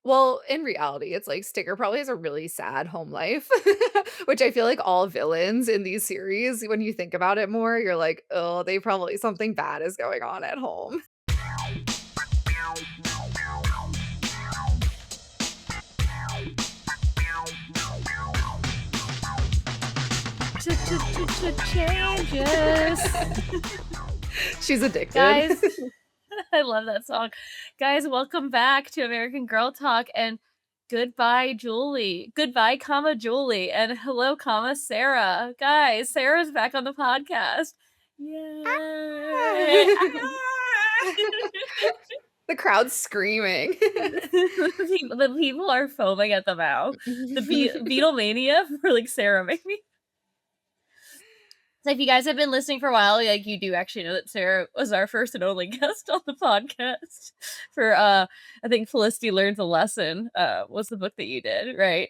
Well, in reality, it's like Sticker probably has a really sad home life, which I feel like all villains in these series, when you think about it more, you're like, "Oh, they probably something bad is going on at home." Changes. She's addicted. Guys, I love that song. Guys, welcome back to American Girl Talk and goodbye, Julie. Goodbye, comma, Julie. And hello, comma, Sarah. Guys, Sarah's back on the podcast. Yay. The crowd's screaming. The people are foaming at the mouth. The Beatlemania for like Sarah made me. So if you guys have been listening for a while, like you do actually know that Sarah was our first and only guest on the podcast for I think Felicity Learns a Lesson was the book that you did, right?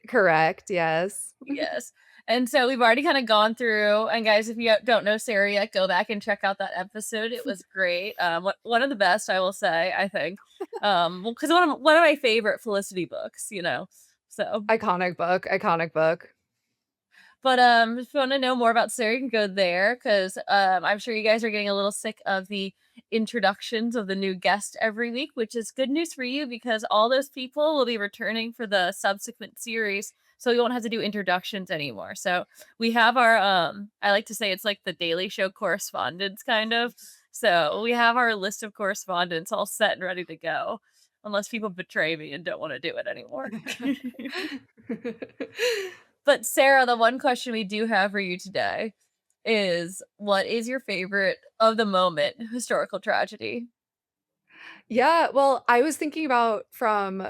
Correct, yes. Yes. And so we've already kind of gone through, and guys, if you don't know Sarah yet, go back and check out that episode. It was great. One of the best, I will say, I think. Well, because one of my favorite Felicity books, you know. So Iconic book, iconic book. but, if you wanna know more about Sarah, you can go there 'cause, I'm sure you guys are getting a little sick of the introductions of the new guest every week, which is good news for you because all those people will be returning for the subsequent series, so you won't have to do introductions anymore. So, we have our, I like to say it's like the Daily Show correspondence kind of. So, we have our list of correspondence all set and ready to go, unless people betray me and don't wanna do it anymore. But Sarah, the one question we do have for you today is what is your favorite of the moment historical tragedy? Yeah, well, I was thinking about from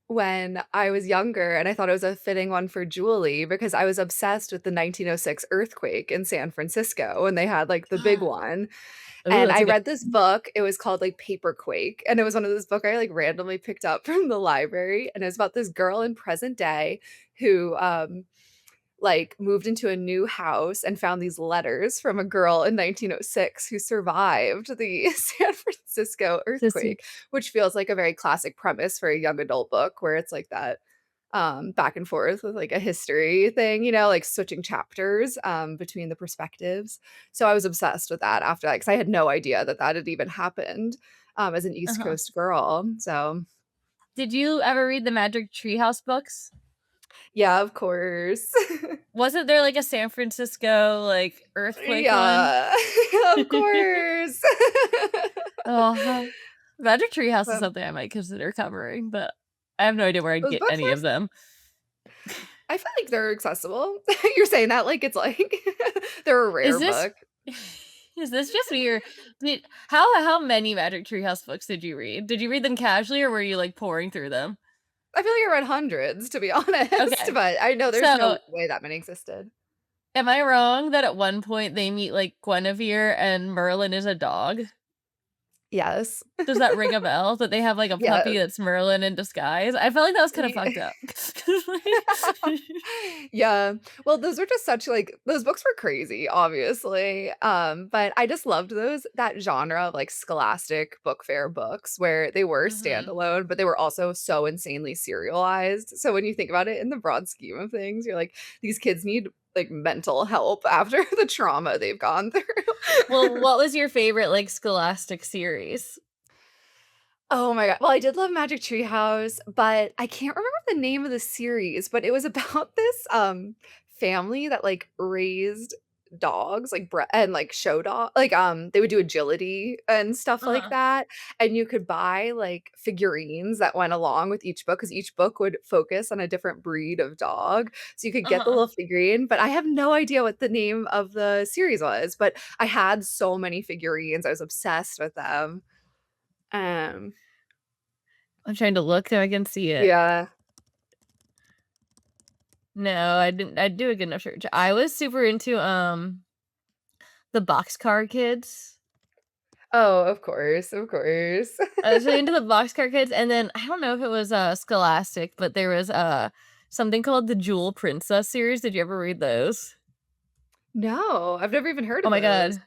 when I was younger, and I thought it was a fitting one for Julie because I was obsessed with the 1906 earthquake in San Francisco, and they had, like, the big one, Ooh, and that's I a good. read this book, it was called, like, Paperquake, and it was one of those book I, like, randomly picked up from the library, and it was about this girl in present day who, like, moved into a new house and found these letters from a girl in 1906 who survived the San Francisco Sissy. earthquake, which feels like a very classic premise for a young adult book where it's like that, back and forth with, like, a history thing, you know, like, switching chapters, between the perspectives. So I was obsessed with that after that because I had no idea that that had even happened, as an East Uh-huh. Coast girl, so Did you ever read the Magic Treehouse books? yeah, of course. Wasn't there like a San Francisco like earthquake one? Yeah, of course. Oh, Magic Treehouse is But something I might consider covering, but I have no idea where I'd those get books any are of them. I feel like they're accessible. You're saying that like it's like they're a Is rare this book. is this just me or how many Magic Treehouse books did you read? Did you read them casually or were you like pouring through them? I feel like I read hundreds, to be honest, Okay. but I know there's So, no way that many existed. am I wrong that at one point they meet like Guinevere and Merlin is a dog? Yes. Does that ring a bell? That they have like a Yes. puppy that's Merlin in disguise? I felt like that was kind of Ye fucked up. Yeah. Well, those are just such, like those books were crazy, obviously, but I just loved those that genre of, like, scholastic book fair books where they were Mhm. standalone, but they were also so insanely serialized, so when you think about it in the broad scheme of things, you're like, "These kids need, like, mental help after the trauma they've gone through." Well, what was your favorite like scholastic series? Oh my god. Well, I did love Magic Tree House, but I can't remember the name of the series, but it was about this, family that, like, raised dogs, like, and, like, show dog like, they would do agility and stuff like Uh-huh. that, and you could buy, like, figurines that went along with each book because each book would focus on a different breed of dog, so you could get the Uh-huh. little figurine, but I have no idea what the name of the series was, but I had so many figurines, I was obsessed with them. Um I'm trying to look so I can see it. Yeah. No, I didn't. I'd do a good enough search. I was super into the Boxcar Kids. Oh, of course, of course. I was really into the Boxcar Kids, and then I don't know if it was Scholastic, but there was something called the Jewel Princess series. Did you ever read those? No, I've never even heard Oh of my those. god.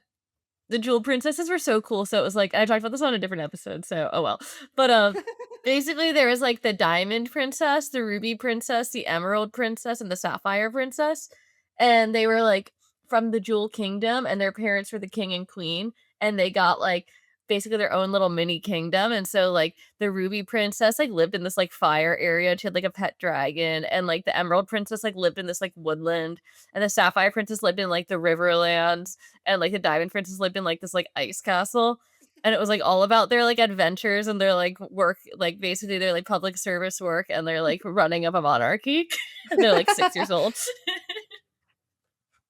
The Jewel Princesses were so cool. So it was like I talked about this on a different episode, so oh well. But Basically, there was, like, the Diamond Princess, the Ruby Princess, the Emerald Princess, and the Sapphire Princess, and they were, like, from the Jewel Kingdom, and their parents were the king and queen, and they got, like, basically their own little mini kingdom, and so, like, the Ruby Princess, like, lived in this, like, fire area, she had, like, a pet dragon, and, like, the Emerald Princess, like, lived in this, like, woodland, and the Sapphire Princess lived in, like, the Riverlands, and, like, the Diamond Princess lived in, like, this, like, ice castle, and it was, like, all about their, like, adventures and their, like, work like, basically their, like, public service work and their, like, running of a monarchy. And they're, like, 6 years old.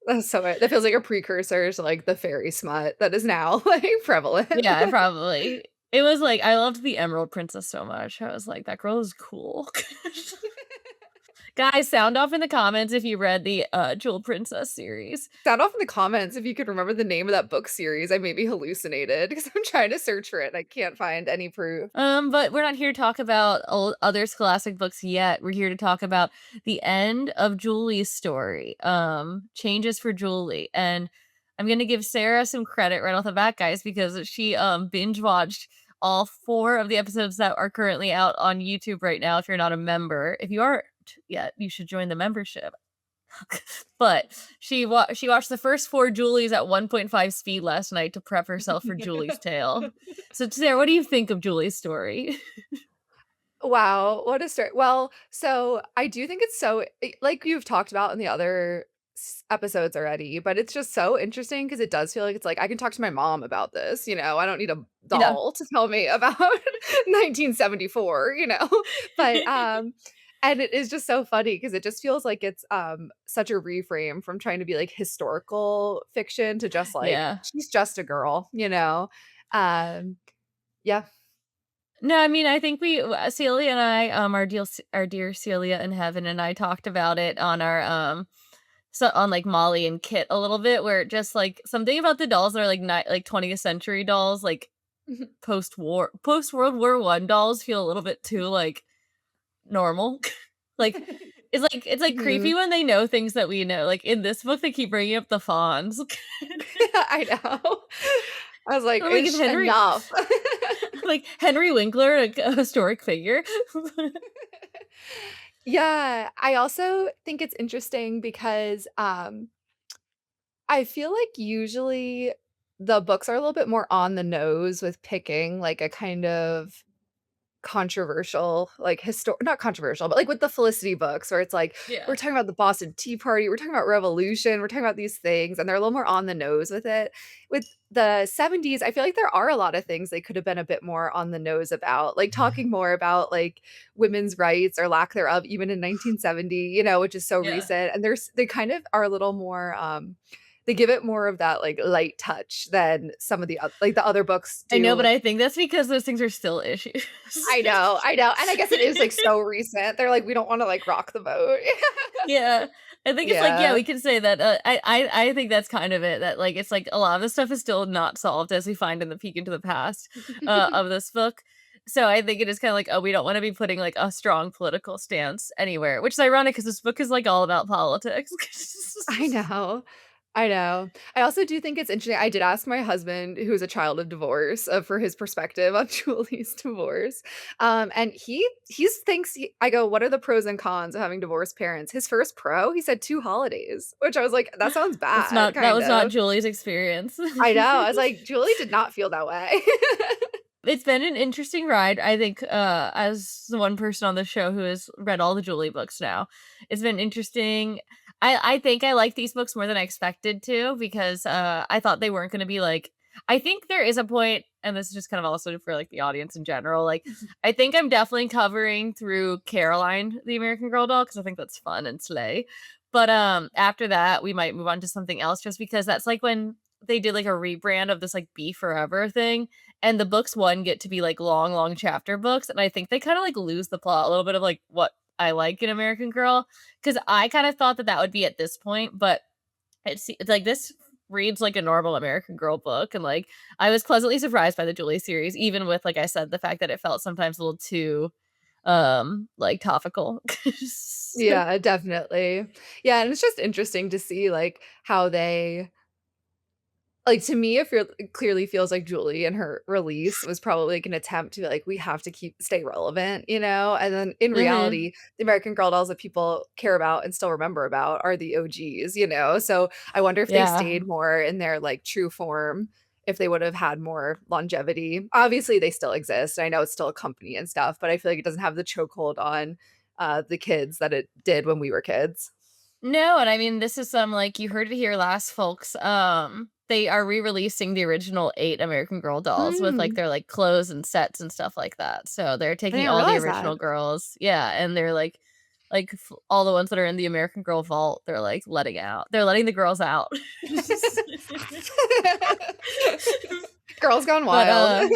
That's so that feels like a precursor to, like, the fairy smut that is now, like, prevalent. Yeah, probably. It was, like I loved the Emerald Princess so much. I was like, "That girl is cool." Guys, sound off in the comments if you read the, Jewel Princess series. Sound off in the comments if you could remember the name of that book series. I may be hallucinated because 'cause I'm trying to search for it and I can't find any proof. But we're not here to talk about other scholastic books yet. We're here to talk about the end of Julie's story. Changes for Julie, and I'm gonna give Sarah some credit right off the bat, guys, because she binge watched all 4 of the episodes that are currently out on YouTube right now. If you're not a member, if you aren't yet, you should join the membership. But she watched the first 4 Julies at 1.5 speed last night to prep herself for Julie's tale. So, Sarah, what do you think of Julie's story? Wow, what a story. Well, so I do think it's so like you've talked about in the other episodes already, but it's just so interesting because it does feel like it's like I can talk to my mom about this, I don't need a Yeah. doll to tell me about 1974, but and it is just so funny because it just feels like it's such a reframe from trying to be like historical fiction to just like Yeah. she's just a girl. Um yeah. No, I mean, I think Celia and I, our dear Celia in heaven and I talked about it on our, so on, like, Molly and Kit a little bit, where just, like, something about the dolls that are, like, 20th century dolls, like, post-World War One dolls feel a little bit too, like, normal. Like, it's, like, creepy Mhm. when they know things that we know, like, in this book, they keep bringing up the fawns. I know. I was like, Like, if "Ish, enough." Like, Henry Winkler, a historic figure. Yeah, I also think it's interesting because, I feel like usually the books are a little bit more on the nose with picking, like, a kind of controversial, like, not controversial, but, like, with the Felicity books where it's like, we're Yeah. talking about the Boston Tea Party, we're talking about revolution, we're talking about these things, and they're a little more on the nose with it. With the '70s, I feel like there are a lot of things they could have been a bit more on the nose about, like, talking more about, like, women's rights or lack thereof even in 1970, which is so Yeah. recent, and they kind of are a little more, they give it more of that, like, light touch than some of the like, the other books I know, do. but I think that's because those things are still issues. I know, and I guess it is, like, so recent. They're like, "We don't wanna, like, rock the boat." Yeah. I think it's like, yeah, Yeah. we can say that, I think that's kind of it, that, like, it's like a lot of the stuff is still not solved as we find in the Peek into the Past, of this book. So I think it is kinda like, "Oh, we don't wanna be putting, like, a strong political stance anywhere," which is ironic because this book is, like, all about politics. I know. I know. I also do think it's interesting I did ask my husband, who is a child of divorce, for his perspective on Julie's divorce, and I go, "What are the pros and cons of having divorced parents?" His first pro, he said 2 holidays, which I was like, "That sounds bad, That kind was not of." Julie's experience. I know, I was like, "Julie did not feel that way." It's been an interesting ride, I think, as the one person on the show who has read all the Julie books now. It's been interesting. I think I like these books more than I expected to because, I thought they weren't gonna be like I think there is a point, and this is just kind of also for, like, the audience in general, like, I think I'm definitely covering through Caroline, the American Girl doll, because I think that's fun and slay. But, after that, we might move on to something else just because that's, like, when they did, like, a rebrand of this, like, Be Forever thing, and the books, 1, get to be, like, long, long chapter books, and I think they kinda, like, lose the plot a little bit of, like, what I like in American Girl, because I kind of thought that that would be at this point, but it's like, this reads like a normal American Girl book, and, like, I was pleasantly surprised by the Julie series, even with, like I said, the fact that it felt sometimes a little too, like, topical. Yeah, definitely. Yeah, and it's just interesting to see, like, how they Like, to me, it clearly feels like Julie in her release was probably, like, an attempt to be like, "We have to stay relevant," you know? And then in Mhm. reality, the American Girl dolls that people care about and still remember about are the OGs, you know? So, I wonder if they Yeah. stayed more in their, like, true form, if they would have had more longevity. Obviously, they still exist. I know it's still a company and stuff, but I feel like it doesn't have the chokehold on, the kids that it did when we were kids. No, and I mean, this is some like you heard it here last, folks. They are re-releasing the original 8 American Girl dolls with like Mm, their like clothes and sets and stuff like that. So they're I taking didn't all the realize that. original girls, yeah, and they're all the ones that are in the American Girl vault. They're like letting out. They're letting the girls out. Girls Gone but Wild.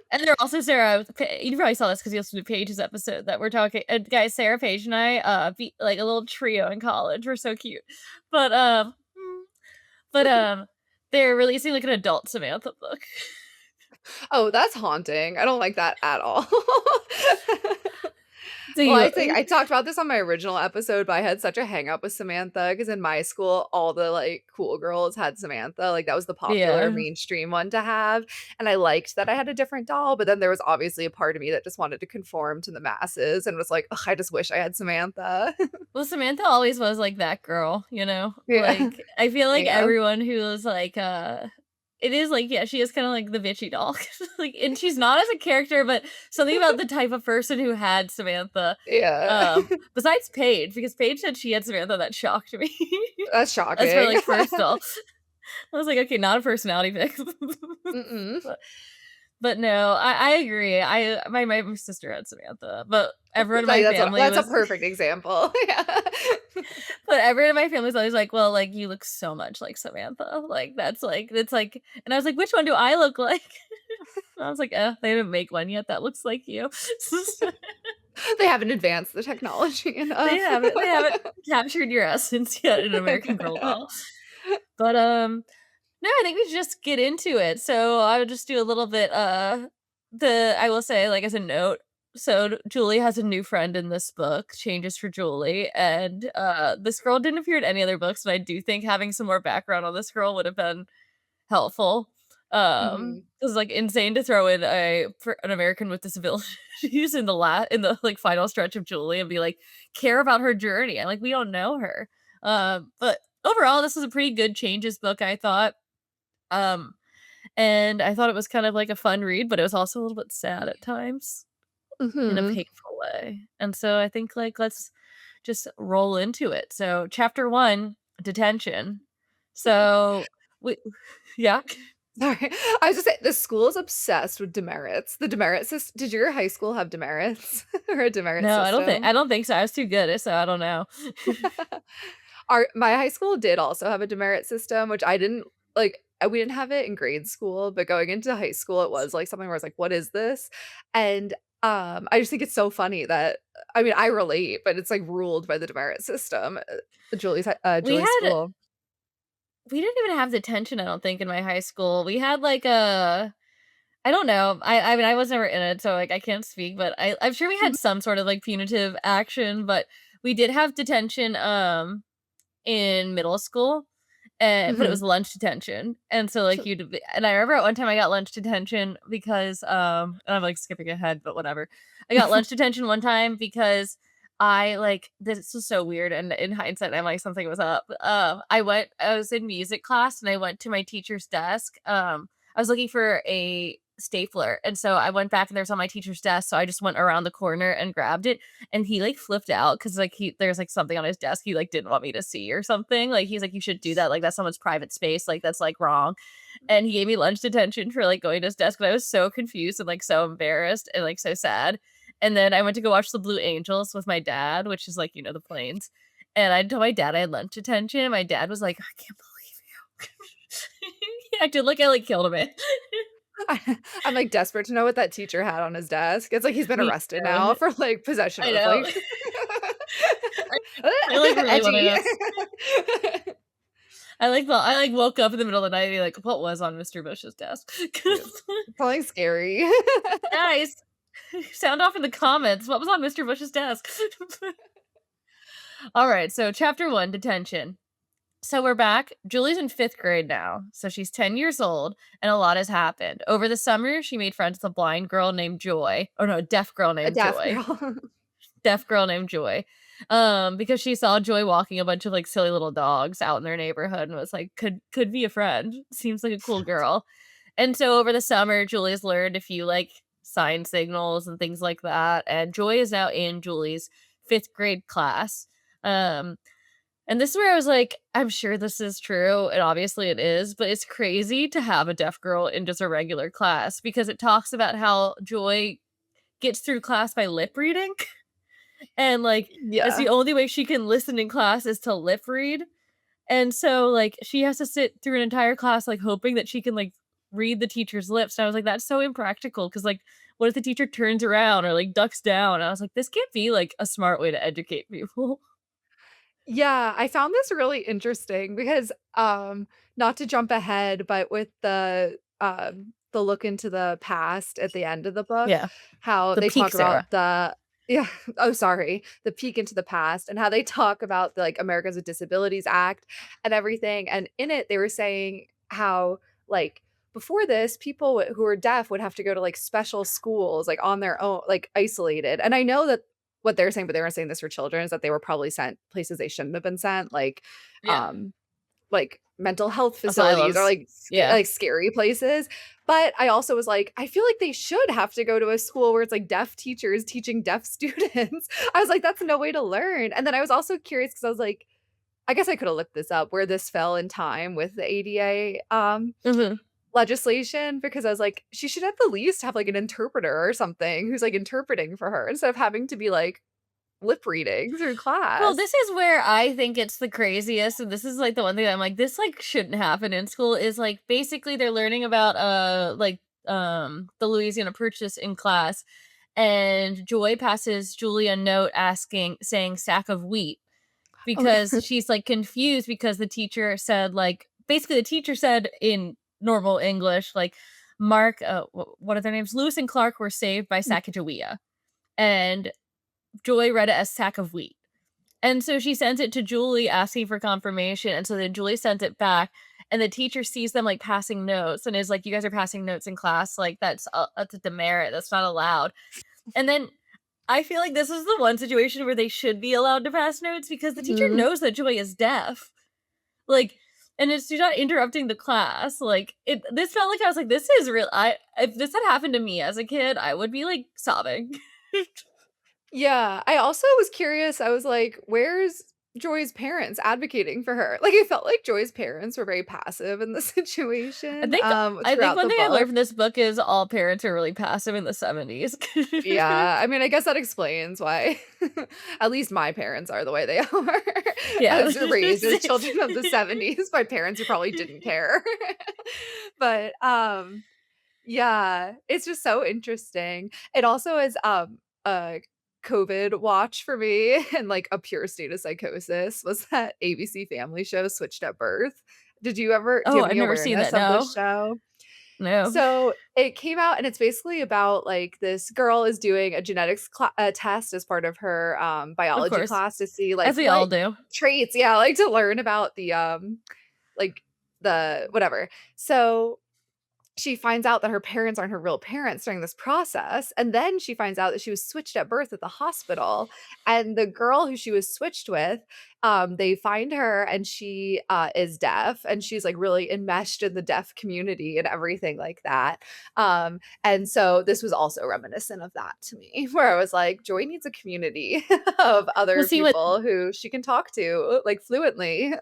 And they're also Sarah. You probably saw this because you listened to Paige's episode that we're talking. Guys, Sarah, Paige, and I, be like a little trio in college. We're so cute, but but they're releasing like an adult Samantha book. Oh, that's haunting. I don't like that at all. Do Well, I you? think I talked about this on my original episode, but I had such a hang up with Samantha because in my school, all the, like, cool girls had Samantha, like, that was the popular Yeah. mainstream one to have, and I liked that I had a different doll, but then there was obviously a part of me that just wanted to conform to the masses and was like, "Ugh, I just wish I had Samantha." Well, Samantha always was like that girl, you know? Yeah. Like, I feel like Yeah. everyone who is like, it is like, yeah, she is kind of like the bitchy doll. Like, and she's not as a character, but something about the type of person who had Samantha, Yeah. besides Paige, because Paige said she had Samantha, that shocked me. That's As for shocking. like first doll. I was like, okay, not a personality pick. Mm-mm. but, but no, I agree. My sister had Samantha, but everyone in Like, my family that's a was perfect example. Yeah. but everyone in my family was always like, "Well, like, you look so much like Samantha." Like, that's like it's like and I was like, "Which one do I look like?" And I was like, they didn't make one yet that looks like you." They haven't advanced the technology enough. They haven't captured your essence yet in American Girl doll. But, no, I think we should just get into it. So, I would just do a little bit, I will say, like, as a note, so Julie has a new friend in this book, Changes for Julie, and, this girl didn't appear in any other books, and I do think having some more background on this girl would have been helpful. Mhm. It was, like, insane to throw in an American with disabilities in the, like, final stretch of Julie and be like, care about her journey, and, like, we don't know her. But overall, this was a pretty good Changes book, I thought. Um, and I thought it was kind of like a fun read, but it was also a little bit sad at times in a Mhm. painful way. And so I think like let's just roll into it. So chapter 1, detention. So we yeah. Sorry. I was just saying the school is obsessed with demerits. The demerit system. Did your high school have demerits or a demerit No, system? I don't think so. I was too good, so I don't know. Our my high school did also have a demerit system, which I didn't like, we didn't have it in grade school, but going into high school, it was, like, something where I was like, "What is this?" And, I just think it's so funny that I mean, I relate, but it's, like, ruled by the demerit system, We Julie's had school. we didn't even have detention, I don't think, in my high school. We had like a I don't know. I mean, I was never in it, so, like, I can't speak, but I'm sure we had Mhm, some sort of, like, punitive action, but we did have detention, in middle school, but it mhm. was lunch detention, and so, like, you'd be and I remember at one time I got lunch detention because, and I'm, like, skipping ahead, but whatever. I got lunch detention one time because this was so weird, and in hindsight, I'm like, something was up. I was in music class, and I went to my teacher's desk, I was looking for a stapler, and so I went back, and there's on my teacher's desk, so I just went around the corner and grabbed it, and he, like, flipped out because like, there's, like, something on his desk he, like, didn't want me to see or something, like, he's like, "You should do that, like, that's someone's private space, like, that's, like, wrong," and he gave me lunch detention for, like, going to his desk, and I was so confused and, like, so embarrassed and, like, so sad, and then I went to go watch The Blue Angels with my dad, which is, like, you know, the planes, and I told my dad I had lunch detention, and my dad was like, "I can't believe you." He acted like I, like, killed him. I'm, like, desperate to know what that teacher had on his desk. It's like he's been Me arrested now too. for, like, possession I of, know. like I, like, really wanna edgy. know. I, like, woke up in the middle of the night and be like, "What was on Mr. Bush's desk?" Yeah, something scary. Guys, sound off in the comments. What was on Mr. Bush's desk? Alright, so chapter 1, detention. So we're back. Julie's in 5th grade now. So she's 10 years old and a lot has happened. Over the summer, she made friends with a blind girl named Joy. Oh no, deaf girl A named deaf Joy. girl. Deaf girl named Joy. Because she saw Joy walking a bunch of like silly little dogs out in their neighborhood and was like, could be a friend. Seems like a cool girl. And so over the summer, Julie's learned a few like sign signals and things like that. And Joy is now in Julie's 5th grade class. Um, and this is where I was like, I'm sure this is true, and obviously it is, but it's crazy to have a deaf girl in just a regular class because it talks about how Joy gets through class by lip reading. And like that's Yeah. the only way she can listen in class is to lip read. And so like she has to sit through an entire class like hoping that she can like read the teacher's lips. And I was like, that's so impractical because like what if the teacher turns around or like ducks down? And I was like, this can't be like a smart way to educate people. Yeah, I found this really interesting because, not to jump ahead, but with the look into the past at the end of the book, Yeah. how The they peak talk about Sarah. the yeah, oh, sorry, the peek into the past and how they talk about the, like, Americans with Disabilities Act and everything, and in it, they were saying how, like, before this, people who were deaf would have to go to, like, special schools, like, on their own, like, isolated, and I know that what they're saying, but they weren't saying this for children, is that they were probably sent places they shouldn't have been sent, Yeah. um, like mental health facilities or Asylums. Yeah. like scary places. But I also was like, I feel like they should have to go to a school where it's like deaf teachers teaching deaf students. I was like, that's no way to learn. And then I was also curious because I was like, I guess I could have looked this up where this fell in time with the ADA Mhm. legislation because I was like, she should at the least have like an interpreter or something who's like interpreting for her instead of having to be like lip reading through Well, class. this is where I think it's the craziest, and this is, like, the one thing that I'm like, "This, like, shouldn't happen in school," is, like, basically they're learning about, the Louisiana Purchase in class, and Joy passes Julie a note saying "sack of wheat," Oh, because she's, like, confused because the teacher said, like basically, the teacher said in normal English, like, Mark, what are their names? Lewis and Clark were saved by Sacagawea, and Joy read it as "sack of wheat." And so she sends it to Julie asking for confirmation, and so then Julie sends it back, and the teacher sees them, like, passing notes and is like, "You guys are passing notes in class, like, that's a demerit, that's not allowed." And then I feel like this is the one situation where they should be allowed to pass notes because the teacher mhm. knows that Joy is deaf. Like, and it's she's not interrupting the class, like, this felt like I was like, "This is real." I if this had happened to me as a kid, I would be, like, sobbing. Yeah, I also was curious, I was like, "Where's Joy's parents advocating for her?" Like, it felt like Joy's parents were very passive in the I situation, think I think throughout one the thing I learned book. from this book is all parents are really passive in the 70s. Yeah, I mean, I guess that explains why at least my parents are the way they are, Yeah. as raised as children of the '70s by parents who probably didn't care. But, yeah, it's just so interesting. It also is, a COVID watch for me and, like, a pure state of psychosis was that ABC Family show Switched at Birth. Do you Oh, have I've any never seen awareness that, of this no. show? No. So, it came out and it's basically about, like, this girl is doing a genetics test as part of her, Of biology course. class to see, As like, we all what do. traits yeah, like, to learn about like, the whatever. So she finds out that her parents aren't her real parents during this process, and then she finds out that she was switched at birth at the hospital, and the girl who she was switched with, they find her and she, is deaf, and she's, like, really enmeshed in the deaf community and everything like that, and so this was also reminiscent of that to me, where I was like, "Joy needs a community of Well, other see what people who she can talk to, like, fluently."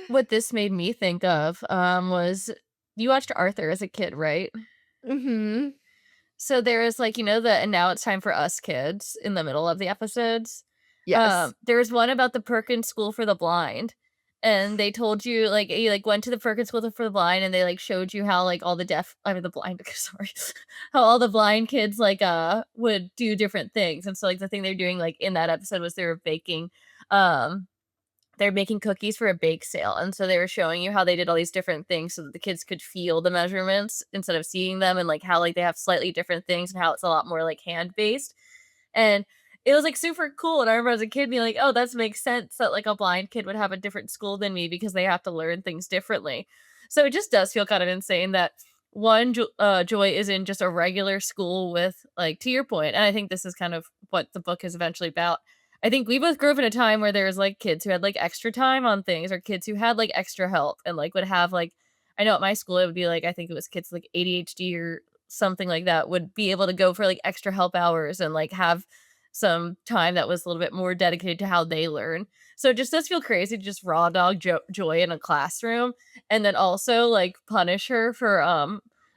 what this made me think of, was you watched Arthur as a kid, right? Mhm. So there is, like, the "And Now It's Time for Us" kids in the middle of the episodes. Yes. There was one about the Perkins School for the Blind, and they told you, like you, like, went to the Perkins School for the Blind, and they, like, showed you how, like, all the deaf I mean, the blind sorry, how all the blind kids, like, would do different things, and so, like, the thing they're doing, like, in that episode was um they're making cookies for a bake sale, and so they were showing you how they did all these different things so that the kids could feel the measurements instead of seeing them, and, like, how, like, they have slightly different things and how it's a lot more, like, hand-based, and it was, like, super cool, and I remember as a kid being like, "Oh, that makes sense that, like, a blind kid would have a different school than me because they have to learn things differently." So it just does feel kind of insane that Joy is in just a regular school with, like, to your point, and I think this is kind of what the book is eventually about. I think we both grew up in a time where there was, like, kids who had, like, extra time on things or kids who had, like, extra help and, like, would have, like I know at my school, it would be, like, I think it was kids with, like, ADHD or something like that would be able to go for, like, extra help hours and, like, have some time that was a little bit more dedicated to how they learn. So it just does feel crazy to just raw dog Joy in a classroom and then also, like, punish her for,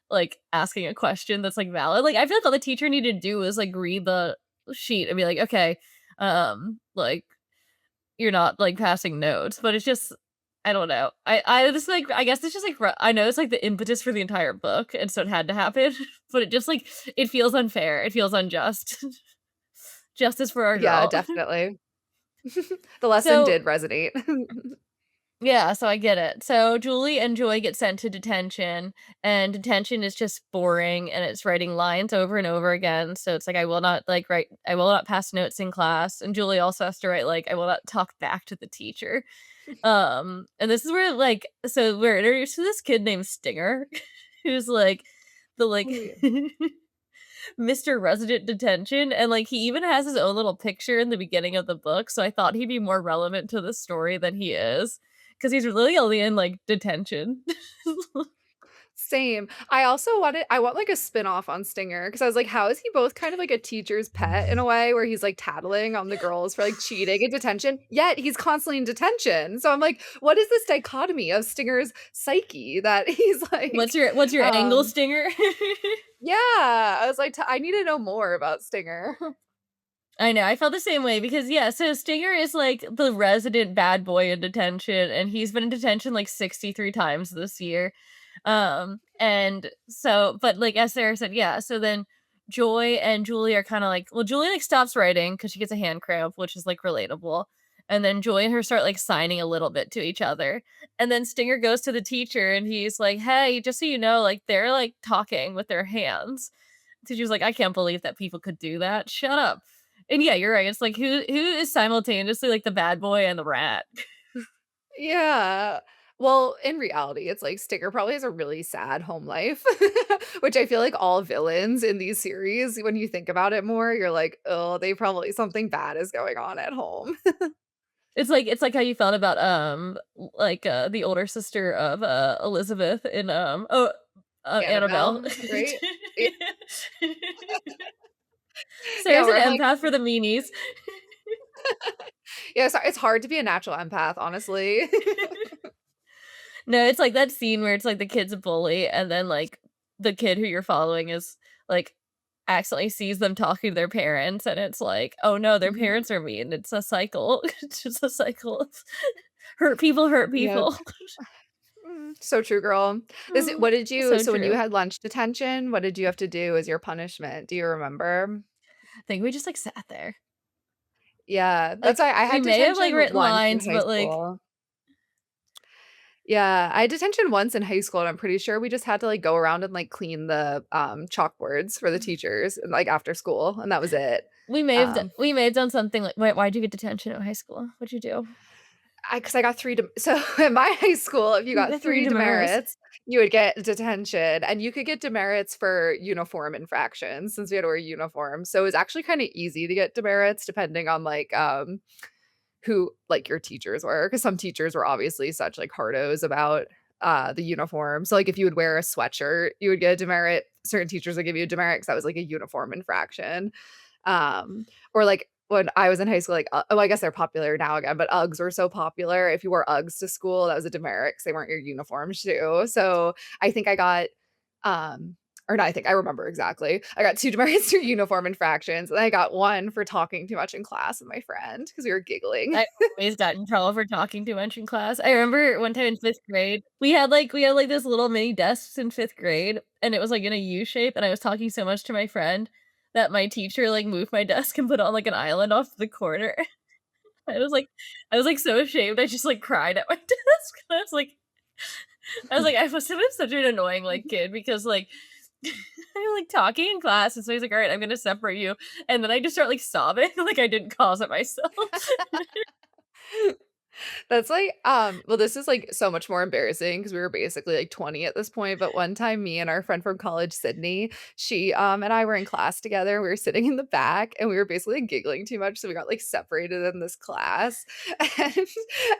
like, asking a question that's, like, valid. Like, I feel like all the teacher needed to do was, like, read the sheet and be like, "Okay, like, you're not, like, passing notes," but it's just I don't know. I just, like I guess it's just, like, I know it's, like, the impetus for the entire book, and so it had to happen, but it just, like it feels unfair, it feels unjust. Justice for our Yeah, girl. definitely. The lesson So did resonate. yeah, so I get it. So Julie and Joy get sent to detention, and detention is just boring and it's writing lines over and over again. So it's like I will not pass notes in class. And Julie also has to write like I will not talk back to the teacher. And this is where like so we're introduced to this kid named Stinger, who's like the like Oh, yeah. Mr. Resident Detention, and, like, he even has his own little picture in the beginning of the book, so I thought he'd be more relevant to the story than he is, because he's really only in, like, detention. Same. I want, like, a spin-off on Stinger because I was like, how is he both kind of like a teacher's pet in a way where he's, like, tattling on the girls for, like, cheating in detention, yet he's constantly in detention. So I'm like, what is this dichotomy of Stinger's psyche that he's like, What's your angle, um Stinger? yeah, I was like, I need to know more about Stinger." I know, I felt the same way because, yeah, so Stinger is, like, the resident bad boy in detention, and he's been in detention, like, 63 times this year. And so but, like, as Sarah said, yeah, so then Joy and Julie are kinda like well, Julie, like, stops writing because she gets a hand cramp, which is, like, relatable, and then Joy and her start, like, signing a little bit to each other, and then Stinger goes to the teacher, and he's like, "Hey, just so you know, like, they're, like, talking with their hands." So she was like, "I can't believe that people could do that. Shut up." And yeah, you're right. It's like who is simultaneously like the bad boy and the rat? Yeah. Well, in reality, it's like Stinger probably has a really sad home life, which I feel like all villains in these series, when you think about it more, you're like, "Oh, they probably something bad is going on at home." It's like how you felt about like the older sister of Elizabeth in Annabelle. Annabelle, right? Y yeah, Sarah's an where I'm like empath for the meanies. yeah, it's hard to be a natural empath, honestly. No, it's like that scene where it's like the kid's a bully and then like the kid who you're following is like accidentally sees them talking to their parents and it's like, "Oh no, their Mhm. parents are mean." It's a cycle. It's just a cycle of hurt people hurt Yep. people. So true, girl. Is it Mm, what did you so so when you true. had lunch detention, what did you have to do as your punishment? Do you remember? I think we just like sat there. Yeah, that's Like why I we had may have like detention written once in lines, high but like school. Yeah, I had detention once in high school, and I'm pretty sure we just had to, like, go around and, like, clean the, chalkboards for the teachers, and, like, after school, and that was it. Um, we may have done something like why'd you get detention in high school? What'd you do? I got 3 dem so in my high school, if you You got got 3 3 demerits. demerits, you would get detention, and you could get demerits for uniform infractions since we had to wear uniforms, so it was actually kinda easy to get demerits depending on, like, who, like, your teachers were, because some teachers were obviously such, like, hardos about, the uniform, so, like, if you would wear a sweatshirt, you would get a demerit. Certain teachers would give you a demerit because that was, like, a uniform infraction. Or, like, when I was in high school, like, oh, I guess they're popular now again, but Uggs were so popular. If you wore Uggs to school, that was a demerit because they weren't your uniform shoe. So, I think I got, or not I think, I remember exactly. I got 2 demerits for uniform infractions, and I got 1 for talking too much in class with my friend because we were giggling. I always got in trouble for talking too much in class. I remember one time in 5th grade, we had, like, this little mini desks in 5th grade, and it was, like, in a U shape, and I was talking so much to my friend that my teacher, like, moved my desk and put it on, like, an island off the corner. I was, like, so ashamed, I just, like, cried at my desk. I was like, I must have been such an annoying, like, kid because, like, I'm like talking in class, and so he's like, "All right, I'm gonna separate you," and then I just start like sobbing, like I didn't cause it myself. That's like, well, this is like so much more embarrassing because we were basically like 20 at this point. But one time, me and our friend from college, Sydney, she and I were in class together. We were sitting in the back and we were basically giggling too much. So we got like separated in this class. And,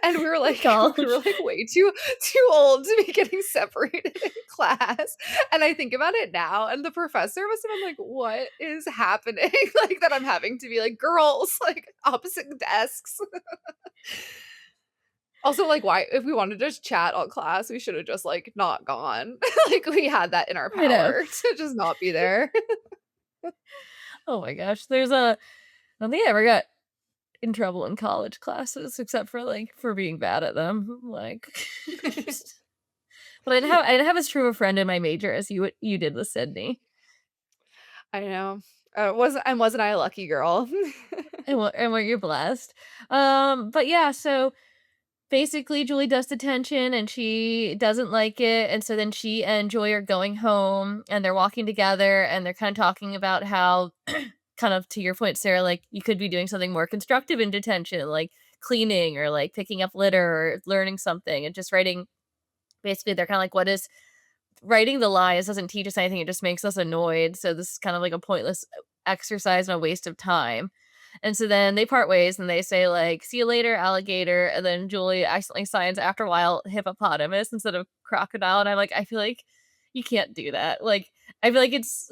and we were like, we were Gosh. like way too old to be getting separated in class. And I think about it now, and the professor must have been like, what is happening? Like that I'm having to be like girls, like opposite desks. Also, like, why if we wanted to just chat all class, we should have just, like, not gone. Like, we had that in our I know. power to just not be there. Oh my gosh, there's a I don't think I ever got in trouble in college classes except for, like, for being bad at them, like but I didn't have as true a friend in my major as you did with Sydney. I know. Wasn't I a lucky girl? And what you're blessed. But yeah, so basically Julie does detention and she doesn't like it, and so then she and Joy are going home and they're walking together and they're kind of talking about how kind of to your point, Sarah, like you could be doing something more constructive in detention, like cleaning or like picking up litter or learning something and just writing. Basically, they're kind of like, what is writing the lies doesn't teach us anything, it just makes us annoyed. So this is kind of like a pointless exercise and a waste of time. And so then they part ways and they say like, "See you later, alligator." And then Julie accidentally signs after a while hippopotamus instead of crocodile. And I'm like, I feel like you can't do that. Like, I feel like it's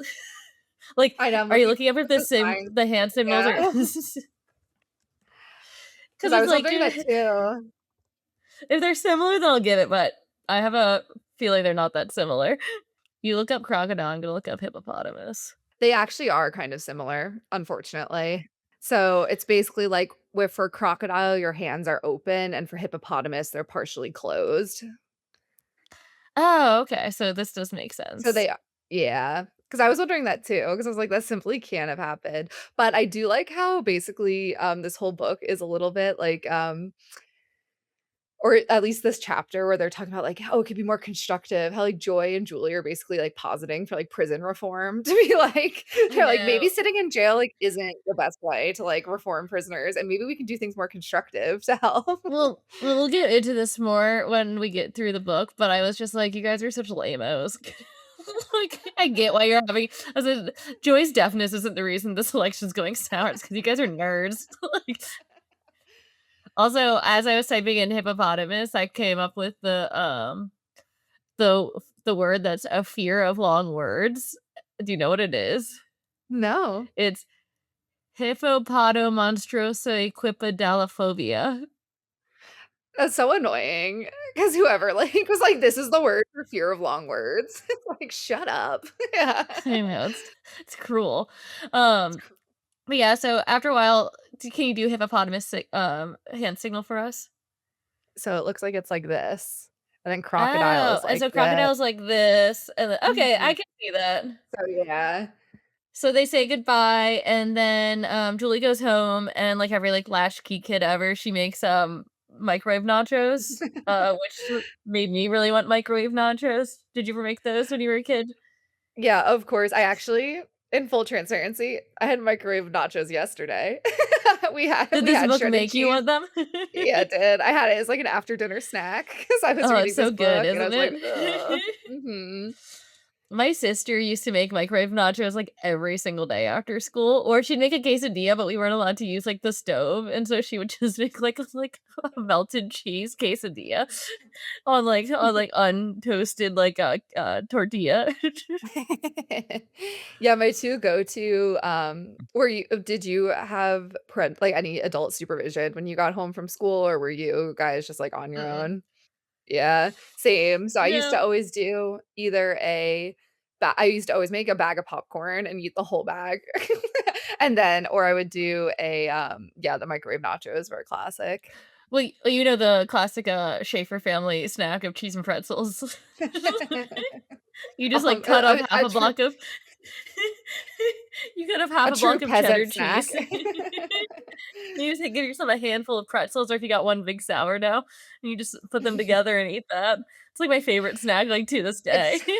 like, I know, I'm are you looking looking up if at the sign. the hand signals are Yeah, because because I it's was like wondering that too. if they're similar, then I'll give it, but I have a feeling they're not that similar. You look up crocodile, I'm gonna look up hippopotamus. They actually are kind of similar, unfortunately. So, it's basically like where for crocodile, your hands are open, and for hippopotamus, they're partially closed. Oh, okay, so this does make So sense. they yeah, because I was wondering that too, because I was like, "That simply can't have happened." But I do like how basically, this whole book is a little bit like, or at least this chapter where they're talking about like, how it could be more constructive, how like Joy and Julie are basically like positing for like prison reform to be like I they're like, "Maybe know. sitting in jail, like, isn't the best way to like reform prisoners, and maybe we can do things more constructive to help." We'll get into this more when we get through the book, but I was just like, "You guys are such lamos." Like, I get why you're having I said, "Joy's deafness isn't the reason this election's going sour, it's because you guys are nerds." Like, also, as I was typing in hippopotamus, I came up with the the word that's a fear of long words. Do you know what it is? No. It's hippopotomonstrosoequipedalophobia. That's so annoying because whoever, like, was like, "This is the word for fear of long words." It's like, "Shut up." Yeah. I know, it's cruel. Um, but yeah, so after a while, can you do hippopotamus hand signal for us? So it looks like it's like this, and then crocodile Oh, is and like so this. crocodile's like this, and then okay, I Mhm. can see that. So, yeah. So they say goodbye, and then, Julie goes home, and like every like latchkey kid ever, she makes, microwave nachos, which made me really want microwave nachos. Did you ever make those when you were a kid? Yeah, of course. I actually in full transparency, I had microwave nachos yesterday. Did We this had book shredded make you cheese. want them? Yeah, it did. I had it as, like, an after dinner snack because I was Oh, reading it's so this good, book, and I isn't was like, "Ugh." it? Mhm. My sister used to make microwave nachos, like, every single day after school, or she'd make a quesadilla, but we weren't allowed to use, like, the stove, and so she would just make, like, a melted cheese quesadilla on, like, untoasted, like, tortilla. Yeah, my 2 go-to, were you did you have like, any adult supervision when you got home from school, or were you guys just, like, on your Mm-mm. own? Yeah, same. So I used to No. always do either I used to always make a bag of popcorn and eat the whole bag. And then or I would do yeah, the microwave nachos were a classic. Well, you know the classic, Schaefer family snack of cheese and pretzels. You just, like, cut off half A a block of you cut off half a true blook of peasant cheddar snack. cheese. You just give yourself a handful of pretzels, or if you got one big sourdough, and you just put them together and eat that. It's, like, my favorite snack, like, to this It's day.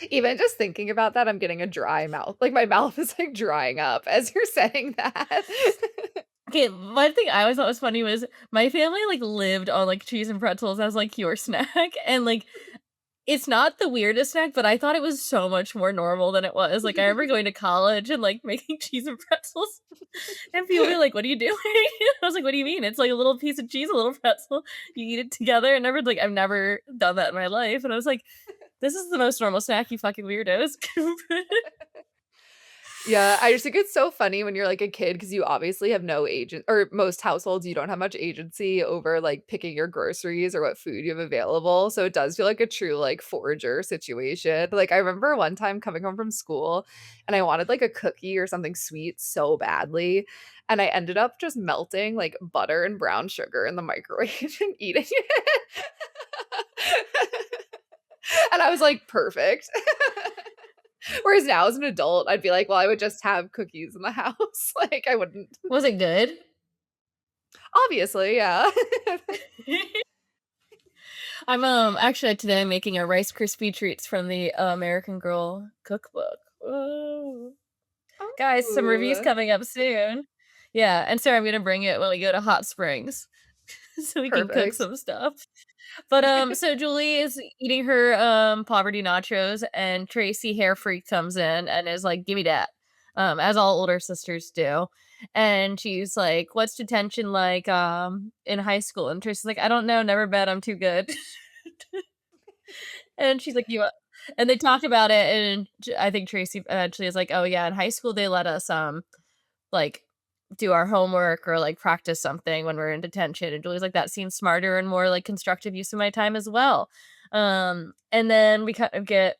Even just thinking about that, I'm getting a dry mouth. Like, my mouth is, like, drying up as you're saying that. Okay, one thing I always thought was funny was my family, like, lived on, like, cheese and pretzels as, like, your snack, and, like, it's not the weirdest snack, but I thought it was so much more normal than it was. Like, I remember going to college and, like, making cheese and pretzels, and people be like, "What are you doing?" I was like, "What do you mean? It's like a little piece of cheese, a little pretzel, you eat it together," and everyone's like, "I've never done that in my life," and I was like, "This is the most normal snack, you fucking weirdos." Yeah, I just think it's so funny when you're, like, a kid because you obviously have no agent or most households, you don't have much agency over, like, picking your groceries or what food you have available, so it does feel like a true, like, forager situation. Like, I remember one time coming home from school, and I wanted, like, a cookie or something sweet so badly, and I ended up just melting, like, butter and brown sugar in the microwave and eating it. And I was like, "Perfect." Whereas now as an adult, I'd be like, "Well, I would just have cookies in the house." Like, I wouldn't Was it good? obviously, yeah. Actually today I'm making a Rice Krispie treats from the American Girl cookbook. Whoa. Guys, some reviews Ooh, coming up soon. Yeah, and Sarah, I'm gonna bring it when we go to Hot Springs so we can cook perfect. some stuff. But so Julie is eating her poverty nachos and Tracy hair freak comes in and is like, "Give me that." As all older sisters do. And she's like, "What's detention like in high school?" And Tracy's like, "I don't know, never bet, I'm too good." And she's like, "You," and they talked about it, and I think Tracy eventually is like, "Oh yeah, in high school they let us like do our homework or like practice something when we're in detention." And Julie's like, "That seems smarter and more like constructive use of my time as well." And then we kind of get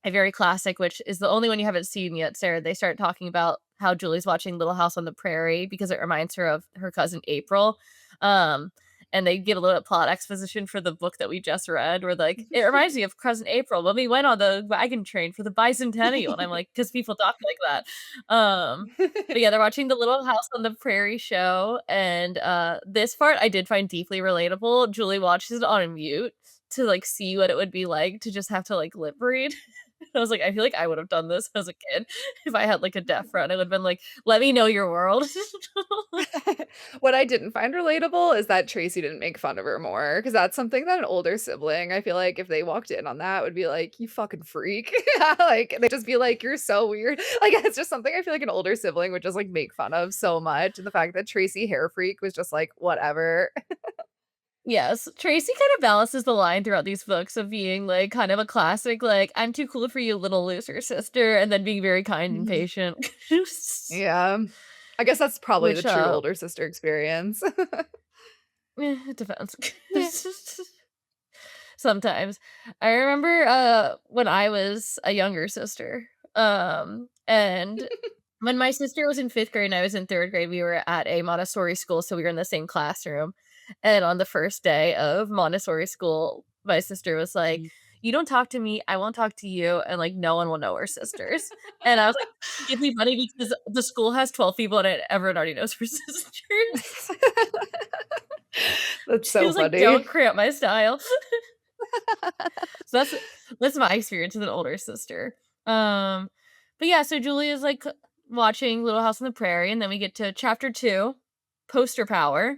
a very classic, which is the only one you haven't seen yet, Sarah. They start talking about how Julie's watching Little House on the Prairie because it reminds her of her cousin April. Um, and they give a little plot exposition for the book that we just read, where like it reminds me of cousin April when we went on the wagon train for the bicentennial. And I'm like, because people talk like that. But yeah, they're watching the Little House on the Prairie show, and this part I did find deeply relatable. Julie watches it on mute to like see what it would be like to just have to like lip read. I was like, I feel like I would have done this as a kid if I had, like, a deaf friend. I would have been like, "Let me know your world." What I didn't find relatable is that Tracy didn't make fun of her more, because that's something that an older sibling, I feel like if they walked in on that, would be like, "You fucking freak." Like, they'd just be like, "You're so weird." Like, it's just something I feel like an older sibling would just, like, make fun of so much, and the fact that Tracy hair freak was just like, "Whatever." Yes, Tracy kind of balances the line throughout these books of being, like, kind of a classic, like, "I'm too cool for you, little loser sister," and then being very kind and patient. Yeah. I guess that's probably the Which, true older sister experience. it depends. Sometimes. I remember, when I was a younger sister, and when my sister was in 5th grade and I was in 3rd grade, we were at a Montessori school, so we were in the same classroom, and on the first day of Montessori school, my sister was like, "You don't talk to me, I won't talk to you, and, like, no one will know we're sisters." And I was like, "Give me money because the school has 12 people in it, everyone already knows we're sisters." That's She so was like, funny. "Don't cramp my style." So that's my experience with an older sister. Um, but yeah, so Julie is like watching Little House on the Prairie, and then we get to chapter 2, poster power.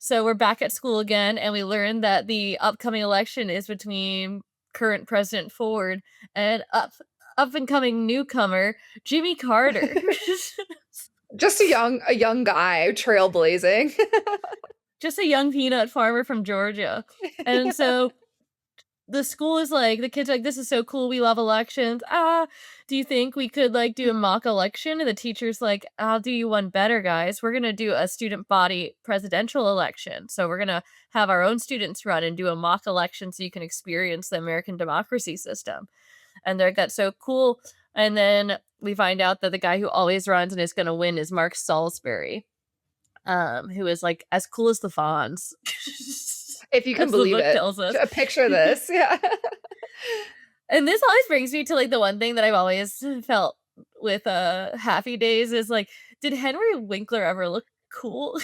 So we're back at school again, and we learn that the upcoming election is between current President Ford and up and coming newcomer Jimmy Carter. Just a young guy trailblazing. Just a young peanut farmer from Georgia. And so the school is like the kids are like, "This is so cool, we love elections. Ah, do you think we could, like, do a mock election?" And the teacher's like, "I'll do you one better, guys. We're gonna do a student body presidential election. So we're gonna have our own students run and do a mock election so you can experience the American democracy system." And they're like, "That's so cool." And then we find out that the guy who always runs and is gonna win is Mark Salisbury, who is, like, as cool as the Fonz, If you can as the believe book it. tells us. Picture this, yeah. And this always brings me to, like, the one thing that I've always felt with, Happy Days is, like, did Henry Winkler ever look cool?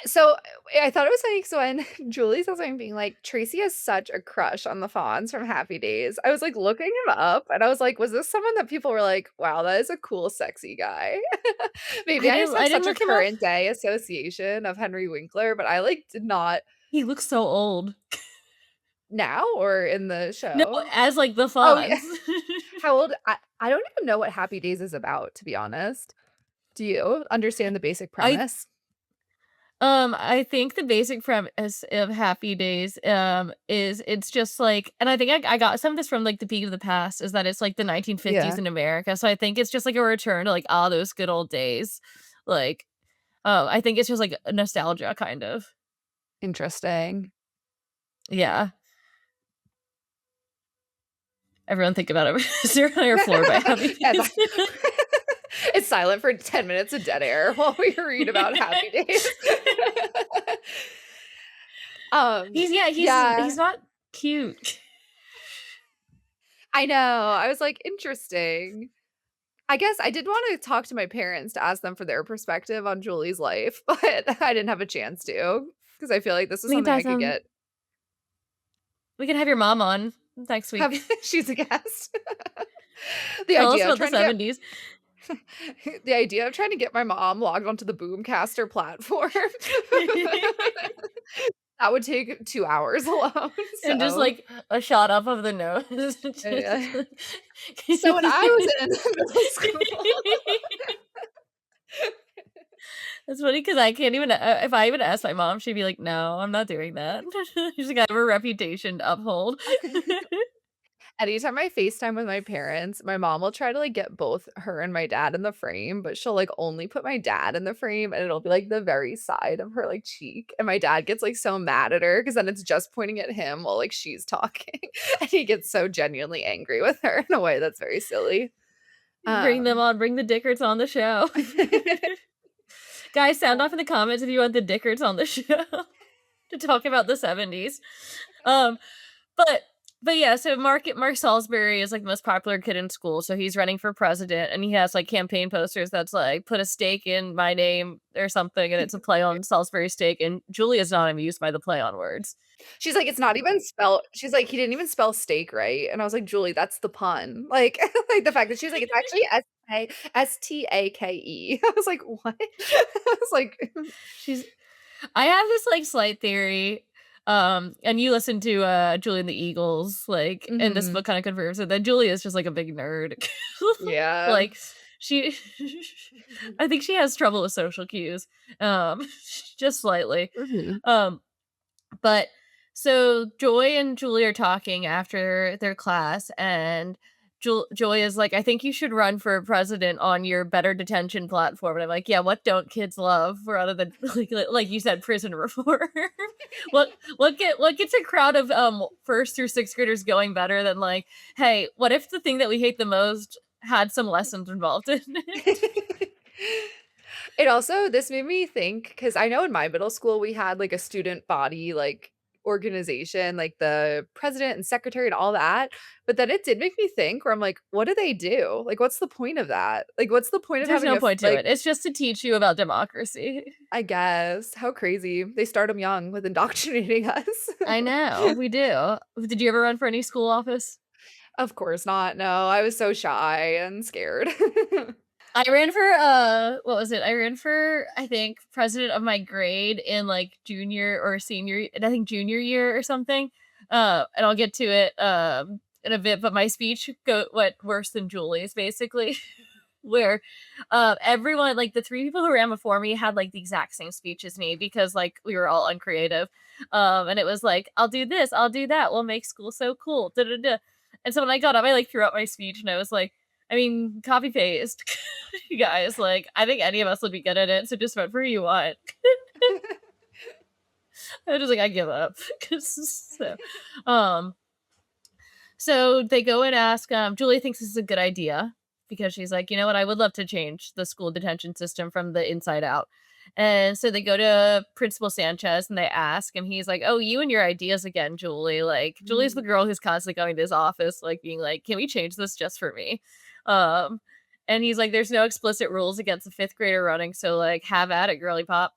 So, I thought it was funny, so when Julie says something being like, "Tracy has such a crush on the Fonz from Happy Days," I was, like, looking him up, and I was like, "Was this someone that people were like, 'Wow, that is a cool, sexy guy?'" Maybe I just have I didn't such a look him up. current day association of Henry Winkler, but I, like, did not He looks so old. now or in the No, show? as, like, the Oh, yeah. Fonz. How old I don't even know what Happy Days is about, to be honest. Do you understand the basic I premise? I think the basic premise of Happy Days, is it's just like, and I think I got some of this from, like, The Peak of the Past, is that it's, like, the 1950s Yeah, in America, so I think it's just, like, a return to, like, all those good old days. Like, I think it's just, like, a nostalgia, kind of. interesting. Yeah. Everyone think about it. Zero on Your Floor by Happy As I Days. it's silent for 10 minutes of dead air while we read about Happy Days. Yeah, he's Yeah, not cute. I know, I was like, "Interesting." I guess I did wanna talk to my parents to ask them for their perspective on Julie's life, but I didn't have a chance to because I feel like this is We can something talk I could some get we can have your mom on next have week. she's a guest. The Tell us idea of about the trying to get '70s. the idea of trying to get my mom logged onto the Boomcaster platform, that would take 2 hours alone, And just, so, like, a shot up of the nose. yeah. Just like So when I was in middle school It's funny because I can't even if I even asked my mom, she'd be like, "No, I'm not doing that." She's like, "I have a reputation to uphold." anytime I FaceTime with my parents, my mom will try to, like, get both her and my dad in the frame, but she'll, like, only put my dad in the frame, and it'll be, like, the very side of her, like, cheek, and my dad gets, like, so mad at her because then it's just pointing at him while, like, she's talking, and he gets so genuinely angry with her in a way that's very silly. Bring them Um on, bring the Dickards on the show. Guys, sound off in the comments if you want the Dickards on the show to talk about the '70s. Um, but yeah, so Mark Salisbury is, like, the most popular kid in school, so he's running for president, and he has, like, campaign posters that's like, "Put a stake in my name," or something, and it's a play on Salisbury steak, and Julia's not amused by the play on words. She's like, "It's not even spelled." She's like, "He didn't even spell steak right," and I was like, "Julie, that's the pun." Like like, the fact that she's like, "It's actually Stake." I was like, "What?" I was like She's I have this, like, slight theory, and you listen to, Julie and the Eagles, like, and this Mhm. book kinda confirms it, that Julie is just, like, a big nerd. Yeah. Like, she I think she has trouble with social cues, just slightly. Mhm. Um, but so Joy and Julie are talking after their class, and Joy is like, "I think you should run for president on your Better Detention platform." And I'm like, "Yeah, what don't kids love rather than like you said, prison reform? What gets a crowd of first through sixth graders going better than like, hey, what if the thing that we hate the most had some lessons involved in it?" It also this made me think because I know in my middle school, we had, like, a student body, like, organization, like, the president and secretary and all that, but then it did make me think where I'm like, "What do they do? Like, what's the point of that? Like, what's the point of There's having no a f point to like" it. It's just to teach you about democracy. I guess. How crazy. They start them young with indoctrinating us. I know, we do. Did you ever run for any school office? Of course not, no, I was so shy and scared. I ran for, what was it? I ran for, I think, president of my grade in, like, junior or senior and I think junior year or something, and I'll get to it, in a bit, but my speech went worse than Julie's, basically, where, everyone like, the 3 people who ran before me had, like, the exact same speech as me because, like, we were all uncreative, and it was like, "I'll do this, I'll do that, we'll make school so cool, da da da," and so when I got up, I, like, threw out my speech, and I was like, I mean, copy paste. You guys, like, I think any of us would be good at it, so just vote for who you want. I was just like, "I give up." 'Cause um, so they go and ask, Julie thinks this is a good idea because she's like, "You know what? I would love to change the school detention system from the inside out." And so they go to Principal Sanchez and they ask, and he's like, "Oh, you and your ideas again, Julie." Like, Julie's the Mm. girl who's constantly going to his office, like, being like, "Can we change this just for me?" Um, and he's like, "There's no explicit rules against a fifth grader running, so, like, have at it, girly pop."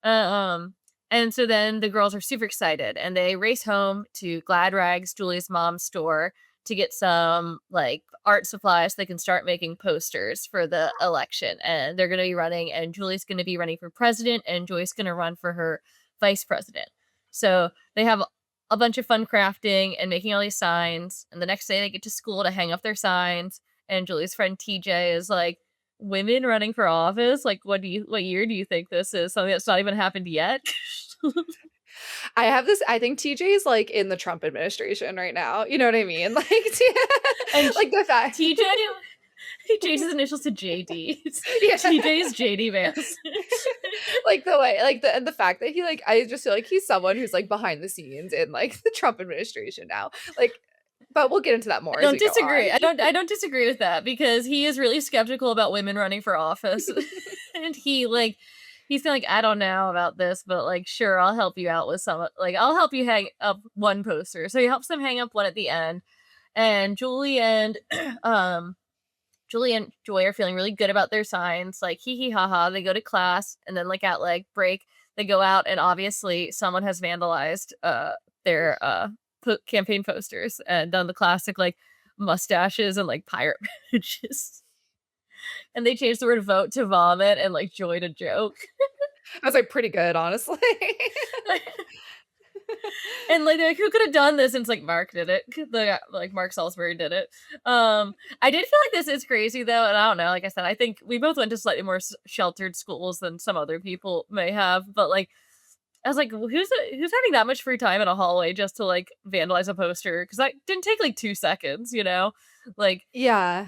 Uh, um, and so then the girls are super excited and they race home to Glad Rags, Julie's mom's store, to get some like art supplies so they can start making posters for the election. And they're going to be running, and Julie's going to be running for president, and Joy's going to run for her vice president. So they have a bunch of fun crafting and making all these signs. And the next day they get to school to hang up their signs. And Julie's friend TJ is like, women running for office? Like, what year do you think this is? Something that's not even happened yet? I think TJ is, like, in the Trump administration right now, you know what I mean? Like, And like, the fact TJ he changed his initials to JD. yeah. TJ is JD Vance. Like, the way like, the fact that he, like I just feel like he's someone who's, like, behind the scenes in, like, the Trump administration now, like but we'll get into that I more as don't we go disagree. on. I don't disagree with that because he is really skeptical about women running for office. And he's like, I don't know about this, but like sure, I'll help you out with some like I'll help you hang up one poster. So he helps them hang up one at the end. And um Julie and Joy are feeling really good about their signs. Like hee hee ha ha. They go to class and then like at like break, they go out and obviously someone has vandalized their campaign posters and done the classic like mustaches and like pirate badges. And they changed the word vote to vomit and like joy to joke. I was like, "Pretty good, honestly." And like, they're like, who could have done this? And it's like Mark did it. Like Mark Salisbury did it. I did feel like this is crazy though, and I don't know. Like I said, I think we both went to slightly more sheltered schools than some other people may have. But like, I was like, who's having that much free time in a hallway just to like vandalize a poster? Because that didn't take like 2 seconds, you know. Like Yeah.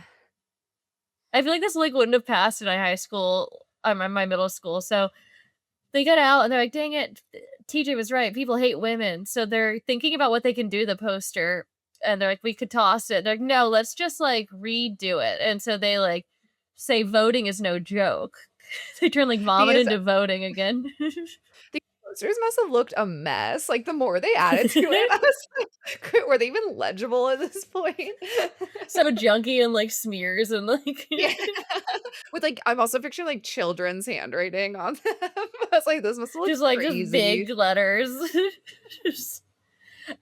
I feel like this like wouldn't have passed in my high school, my middle school. So they get out and they're like, "Dang it, TJ was right. People hate women." So they're thinking about what they can do to the poster, and they're like, "We could toss it." They're like, "No, let's just like redo it." And so they like say voting is no joke. They turn like vomit These into voting again. these posters must have looked a mess, like, the more they added to it, I was like, "Were they even legible at this point?" So junky and like smears and like Yeah. With, like I'm also picturing, like, children's handwriting on them. I was like, "This must look just big crazy." letters. Just-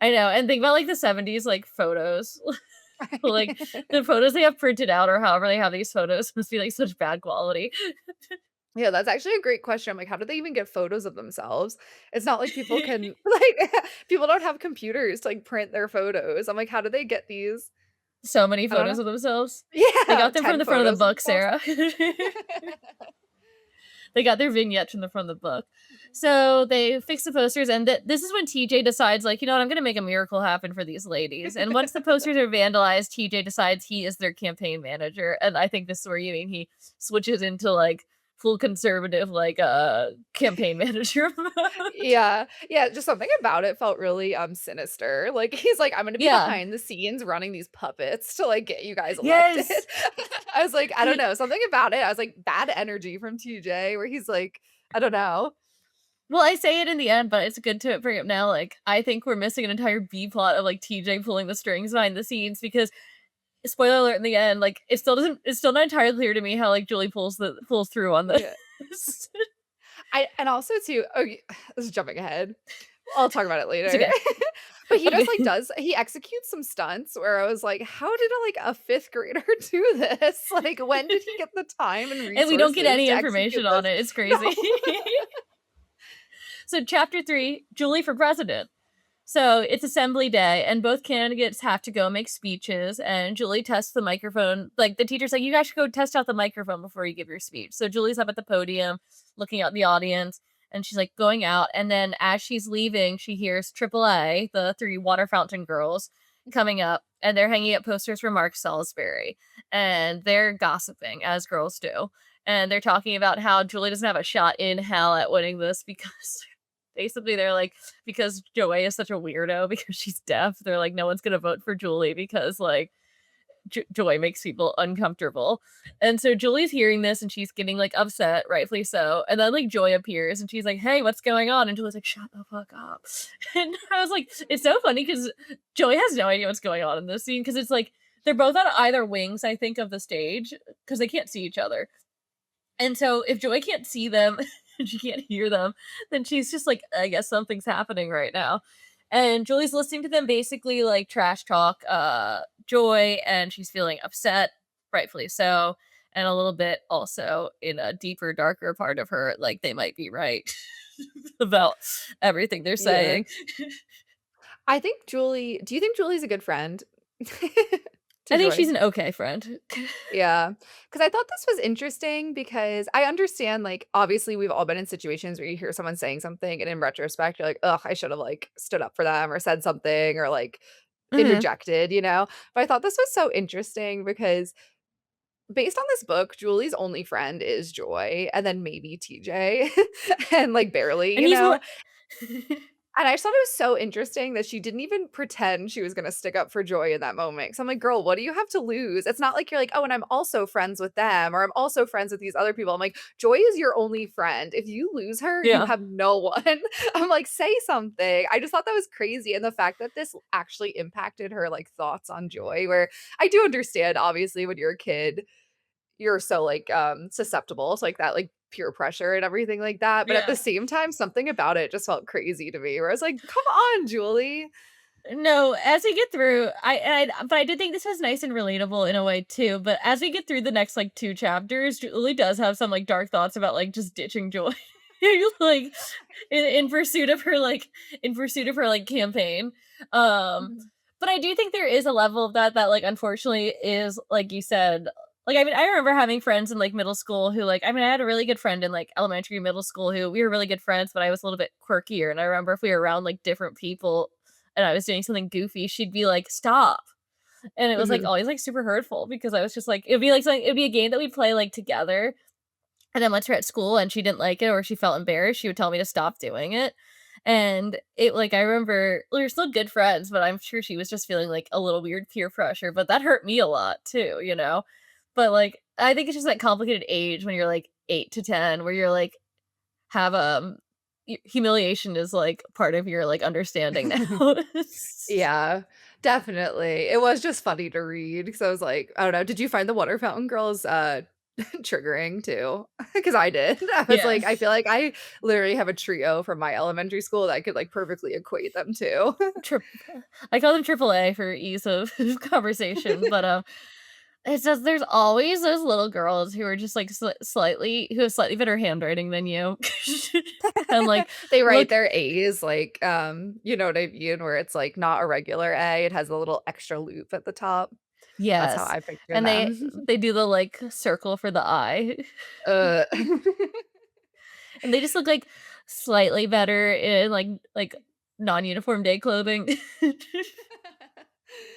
I know, and think about like the 70s like photos. Like the photos they have printed out or however they have these photos must be like such bad quality. Yeah, that's actually a great question. I'm like, how do they even get photos of themselves? It's not like people can like, people don't have computers to, like, print their photos. I'm like, how do they get these? So many I don't know. photos of themselves. They Yeah, got them from 10 the front of the photos of book, themselves. Sarah. They got their vignettes from the front of the book. So they fix the posters, and this is when TJ decides, like, you know what, I'm gonna make a miracle happen for these ladies. And once the posters are vandalized, TJ decides he is their campaign manager. And I think this is where you mean he switches into like full conservative, like campaign manager mode. Yeah, yeah, just something about it felt really, sinister. Like, he's like, "I'm gonna be Yeah. behind the scenes running these puppets to, like, get you guys elected." Yes. I was like, I don't know, something about it, I was like, bad energy from TJ where he's like, I don't know. Well, I say it in the end, but it's good to bring up now. Like, I think we're missing an entire B plot of like TJ pulling the strings behind the scenes because spoiler alert in the end, like it's still not entirely clear to me how like Julie pulls through on Yeah. this. I and also too okay, this is jumping ahead. I'll talk about it It's later. okay. But he just, like, Okay. he executes some stunts where I was like, "How did a 5th grader do this? Like, when did he get the time and And we don't get resources any to execute information on this?" it. It's No. crazy. So chapter 3, Julie for president. So it's assembly day, and both candidates have to go make speeches. And Julie tests the microphone. Like the teacher's like, "You guys should go test out the microphone before you give your speech." So Julie's up at the podium, looking out the audience, and she's like going out. And then as she's leaving, she hears AAA, the three water fountain girls, coming up, and they're hanging up posters for Mark Salisbury, and they're gossiping as girls do. And they're talking about how Julie doesn't have a shot in hell at winning this because basically they're like because Joey is such a weirdo because she's deaf. They're like, no one's gonna vote for Julie because like Joy makes people uncomfortable. And so Julie's hearing this and she's getting like upset, rightfully so. And then like Joy appears and she's like, "Hey, what's going on?" And Julie's like, "Shut the fuck up." And I was like, it's so funny because Joy has no idea what's going on in this scene because it's like they're both on either wings, I think, of the stage because they can't see each other. And so if Joy can't see them and she can't hear them, then she's just like, I guess something's happening right now. And Julie's listening to them basically like trash talk Joy, and she's feeling upset, rightfully so, and a little bit also in a deeper, darker part of her, like they might be right about everything they're Yeah. saying. I think Julie do you think Julie's a good friend I to think Joy? she's an okay friend. Yeah, because I thought this was interesting because I understand, like, obviously, we've all been in situations where you hear someone saying something, and in retrospect, you're like, "Ugh, I should have, like, stood up for them or said something or, like, Mhm. interjected," you know? But I thought this was so interesting because based on this book, Julie's only friend is Joy and then maybe TJ and, like, barely, And you he's more know? And I just thought it was so interesting that she didn't even pretend she was gonna stick up for Joy in that moment. So I'm like, "Girl, what do you have to lose?" It's not like you're like, "Oh, and I'm also friends with them," or, "I'm also friends with these other people." I'm like, "Joy is your only friend. If you lose her, you Yeah. have no one." I'm like, "Say something." I just thought that was crazy, and the fact that this actually impacted her, like, thoughts on Joy, where I do understand, obviously, when you're a kid, you're so, like, susceptible to, like, that, like, peer pressure and everything like that, but at the Yeah. same time, something about it just felt crazy to me where I was like, "Come on, Julie." No, as we get through, but I did think this was nice and relatable in a way too. But as we get through the next like two chapters, Julie does have some like dark thoughts about like just ditching Joy, like in pursuit of her like campaign. Um, Mhm, but I do think there is a level of that that like unfortunately is like you said. Like I mean, I remember having friends in like middle school who like I mean I had a really good friend in like elementary, middle school who we were really good friends, but I was a little bit quirkier. And I remember if we were around like different people and I was doing something goofy, she'd be like, "Stop." And it was like mhm, always like super hurtful because I was just like it'd be like something it'd be a game that we'd play like together. And then once we're at school and she didn't like it or she felt embarrassed, she would tell me to stop doing it. And it like I remember we were still good friends, but I'm sure she was just feeling like a little weird peer pressure. But that hurt me a lot too, you know? But like I think it's just that complicated age when you're like 8 to 10 where you're like have humiliation is like part of your like understanding mhm. now. Yeah, definitely. It was just funny to read because I was like, I don't know, did you find the Water Fountain Girls, triggering too? Because I did. I was Yeah. like, I feel like I literally have a trio from my elementary school that I could, like, perfectly equate them to. Trip I call them triple A for ease of conversation, but, it says there's always those little girls who are just, like, slightly who have slightly better handwriting than you. And, like, They write look their A's like, you know what I mean, where it's, like, not a regular A, it has a little extra loop at the top. That's how yes, I picture and them. they do the, like, circle for the eye, Uh and they just look, like, slightly better in, non-uniform day clothing.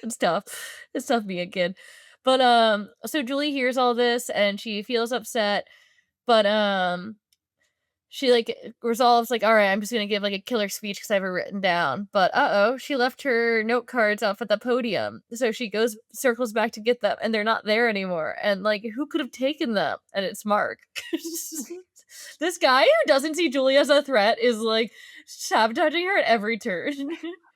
It's tough. It's tough being a kid. But, so Julie hears all this and she feels upset, but, she, like, resolves, like, "Alright, I'm just gonna give, like, a killer speech because I have it written down." But, uh-oh, she left her note cards off at the podium. So she circles back to get them, and they're not there anymore. And, like, who could have taken them? And it's Mark. This guy who doesn't see Julie as a threat is, like, sabotaging her at every turn.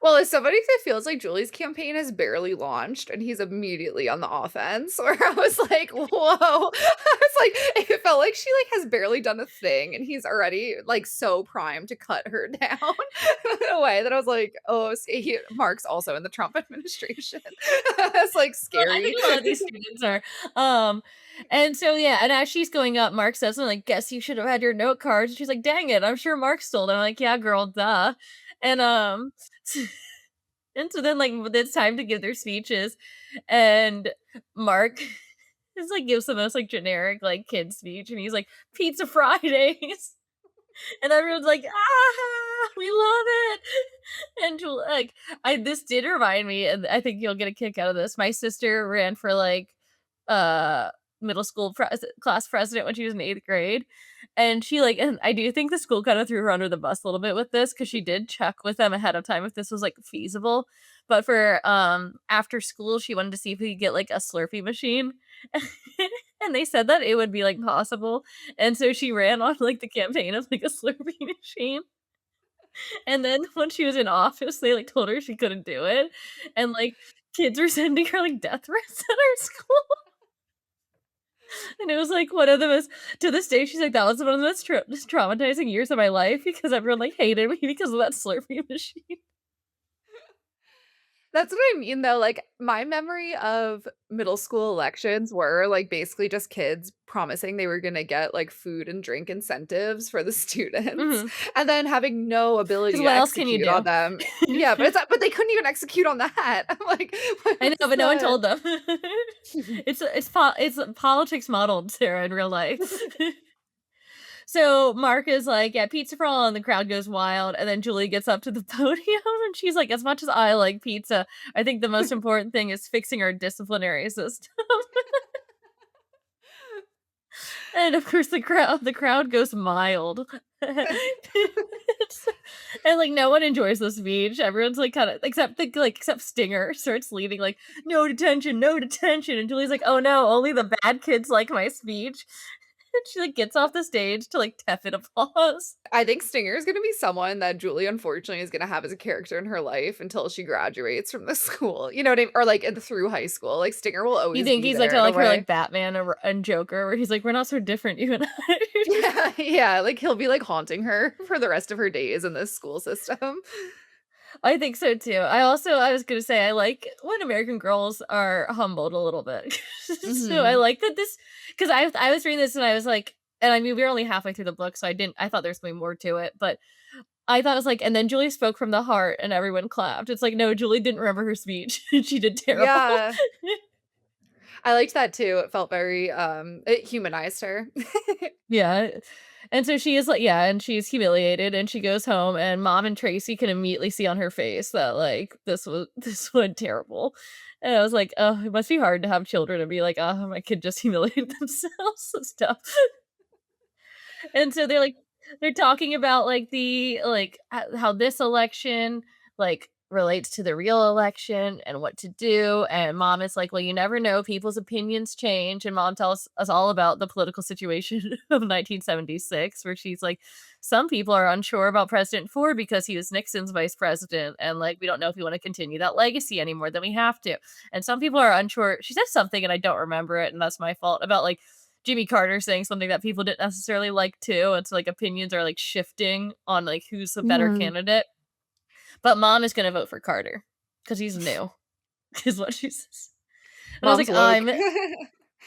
Well, as somebody that feels like Julie's campaign has barely launched and he's immediately on the offense, where I was like, "Whoa." I was like, it felt like she, like, has barely done a thing, and he's already, like, so primed to cut her down in a way that I was like, "Oh, Mark's also in the Trump administration." It's, like, Well, I think scary. a lot of these students are. Um, and so yeah, and as she's going up, Mark says something like, "Guess you should have had your note cards." And she's like, "Dang it, I'm sure Mark stole them." I'm like, "Yeah, girl, duh." And and so then like it's time to give their speeches, and Mark is like gives the most like generic like kid speech, and he's like, "Pizza Fridays." And everyone's like, "Ah, we love it." And like, I this did remind me, and I think you'll get a kick out of this. My sister ran for like uh middle school class president when she was in 8th grade. And she like and I do think the school kind of threw her under the bus a little bit with this because she did check with them ahead of time if this was like feasible. But for after school, she wanted to see if we could get like a Slurpee machine. And they said that it would be like possible. And so she ran on like the campaign of like a Slurpee machine. And then when she was in office, they like told her she couldn't do it. And like kids were sending her like death threats at her school. And it was like one of the most, to this day, she's like, that was one of the most traumatizing years of my life because everyone like hated me because of that Slurpee machine. That's what I mean, though, like, my memory of middle school elections were, like, basically just kids promising they were gonna get, like, food and drink incentives for the students, Mhm. and then having no 'Cause ability to what else can you execute on do? them. Yeah, but they couldn't even execute on that. I'm like, "What I know, was but no one the" told them. It's politics modeled, Sarah, in real life. So Mark is like, "Yeah, pizza for all," and the crowd goes wild, and then Julie gets up to the podium, and she's like, "As much as I like pizza, I think the most important thing is fixing our disciplinary system." And, of course, the crowd goes mild. It's and, like, no one enjoys the speech. Everyone's, like, kinda except Stinger starts leading, like, "No detention, no detention," and Julie's like, "Oh, no, only the bad kids like my speech." And she, like, gets off the stage to, like, tepid applause. I think Stinger is gonna be someone that Julie, unfortunately, is gonna have as a character in her life until she graduates from the school, you know what I mean? Or, like, through high school, like, Stinger will You always think be he's, like, there kinda in a like her, way. like, Batman and Joker, where he's like, "We're not so different, you and I." Yeah, yeah, like, he'll be, like, haunting her for the rest of her days in this school system. I think so too. I was gonna say I like when American girls are humbled a little bit. So I Mhm. like that this, because I was reading this and I was like, and I mean we were only halfway through the book, so I thought there's going to be more to it, but I thought it was like, and then Julie spoke from the heart and everyone clapped. It's like, no, Julie didn't remember her speech. She did terrible. Yeah, I liked that too, it felt very, it humanized her. Yeah. And so she is like, yeah, and she's humiliated and she goes home and mom and Tracy can immediately see on her face that like this went terrible. And I was like, oh, it must be hard to have children and be like, oh, my kid just humiliated themselves and stuff. And so they're talking about like how this election like relates to the real election and what to do, and mom is like, well, you never know, people's opinions change, and mom tells us all about the political situation of 1976, where she's like, some people are unsure about President Ford because he was Nixon's vice president, and like we don't know if we want to continue that legacy any more than we have to, and some people are unsure. She says something and I don't remember it, and that's my fault, about like Jimmy Carter saying something that people didn't necessarily like too. It's like opinions are like shifting on like who's the better Mhm. candidate. But mom is gonna vote for Carter because he's new, is what she says. And I was Mom's like, woke.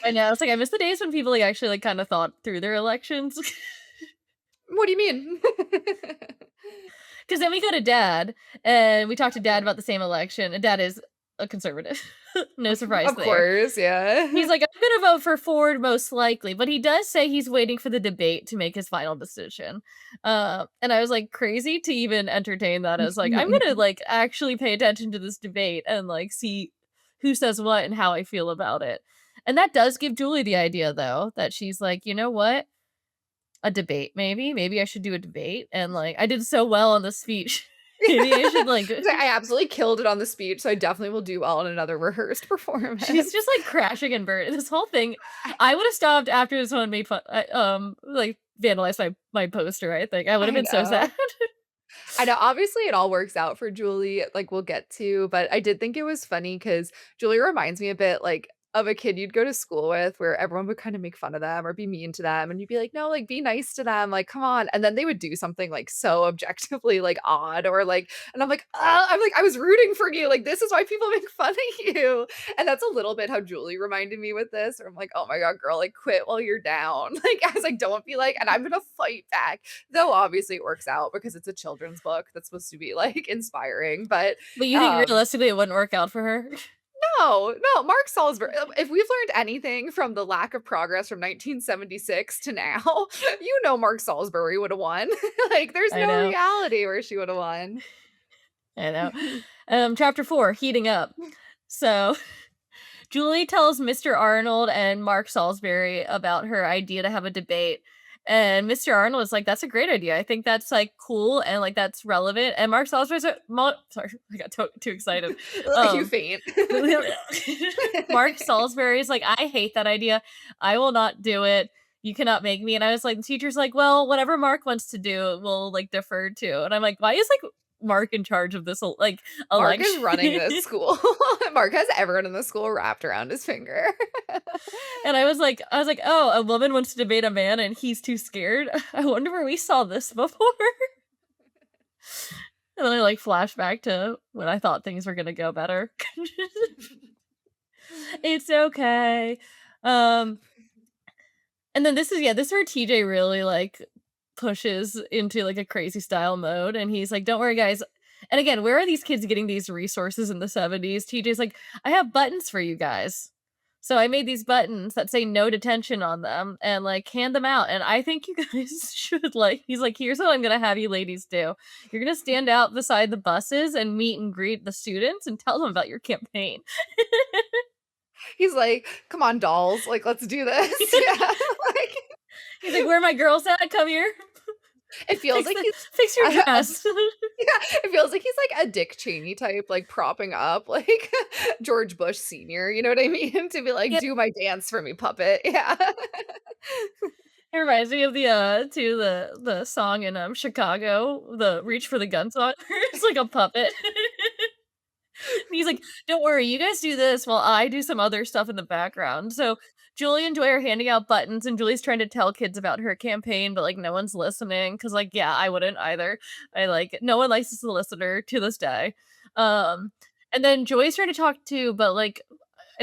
I know. It's like I miss the days when people like actually like kind of thought through their elections. What do you mean? Because then we go to dad and we talk to dad about the same election, and dad is a conservative. No surprise Of there. course, He's yeah. like, "I'm gonna vote for Ford most likely," but he does say he's waiting for the debate to make his final decision. And I was, like, crazy to even entertain that as, like, I'm gonna, like, actually pay attention to this debate and, like, see who says what and how I feel about it. And that does give Julie the idea, though, that she's like, "You know what? A debate, maybe? Maybe I should do a debate." And, like, I did so well on the speech. Maybe I should, like It's like, I absolutely killed it on the speech, so I definitely will do well in another rehearsed she's just, performance. like, crashing and burning. This whole thing, I would've stopped after someone made fun like, vandalized my poster, I think. I would've I been so sad. know. I know, obviously, it all works out for Julie, like, we'll get to, but I did think it was funny because Julie reminds me a bit, like, of a kid you'd go to school with where everyone would kinda make fun of them or be mean to them, and you'd be like, "No, like, be nice to them, like, come on," and then they would do something, like, so objectively, like, odd or, like and I'm like, "Ah," I'm like, "I was rooting for you, like, this is why people make fun of you," and that's a little bit how Julie reminded me with this, where I'm like, "Oh my god, girl, like, quit while you're down." Like, I was like, "Don't be like and I'm gonna fight back." Though obviously it works out because it's a children's book that's supposed to be, like, inspiring, but, But you think um realistically it wouldn't work out for her? no, no, Mark Salisbury if we've learned anything from the lack of progress from 1976 to now, you know Mark Salisbury woulda won. Like, there's I no know, reality where she woulda won. I know. Chapter 4, heating up. So Julie tells Mr. Arnold and Mark Salisbury about her idea to have a debate. And Mr. Arnold is like, that's a great idea. I think that's like cool and like that's relevant. And Mark Salisbury's like, sorry, I got too excited. You Um, faint. Mark Salisbury is like, I hate that idea. I will not do it. You cannot make me. And I was like, the teacher's like, well, whatever Mark wants to do, we'll like defer to. And I'm like, why is like Mark in charge of this like Mark is election. running this school. Mark has everyone in the school wrapped around his finger. And I was like, "Oh, a woman wants to debate a man and he's too scared. I wonder where we saw this before." And then I like flash back to when I thought things were gonna go better. It's okay. Um, and then this is where TJ really like pushes into like a crazy style mode, and he's like, "Don't worry, guys." And again, where are these kids getting these resources in the 70s? TJ's like, "I have buttons for you guys. So I made these buttons that say no detention on them and like hand them out. And I think you guys should like," he's like, "Here's what I'm gonna have you ladies do. You're gonna stand out beside the buses and meet and greet the students and tell them about your campaign." He's like, "Come on, dolls, like, let's do this." Yeah, like, He's like, "Where are my girls at? Come here. it feels like he's Fix your dress." yeah, it feels like he's like a Dick Cheney type, like, propping up, like, George Bush Senior, you know what I mean? To be like, Yeah, "Do my dance for me, puppet." Yeah. it reminds me of the song in Chicago, the Reach for the Gun song. It's like a puppet. And he's like, "Don't worry, you guys do this while I do some other stuff in the background." So Julie and Joy are handing out buttons, and Julie's trying to tell kids about her campaign, but like no one's listening. Cause like, yeah, I wouldn't either. I like no one likes to listener to this day. Um, and then Joy's trying to talk too, but like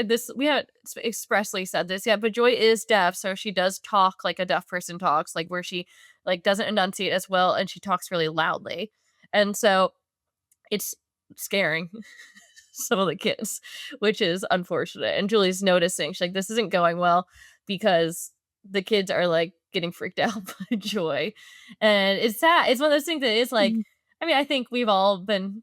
this we haven't expressly said this yet, but Joy is deaf, so she does talk like a deaf person talks, like where she like doesn't enunciate as well, and she talks really loudly, and so it's scaring some of the kids, which is unfortunate. And Julie's noticing, she's like, "This isn't going well because the kids are like getting freaked out by Joy." And it's sad. It's one of those things that is like, Mhm. I mean, I think we've all been,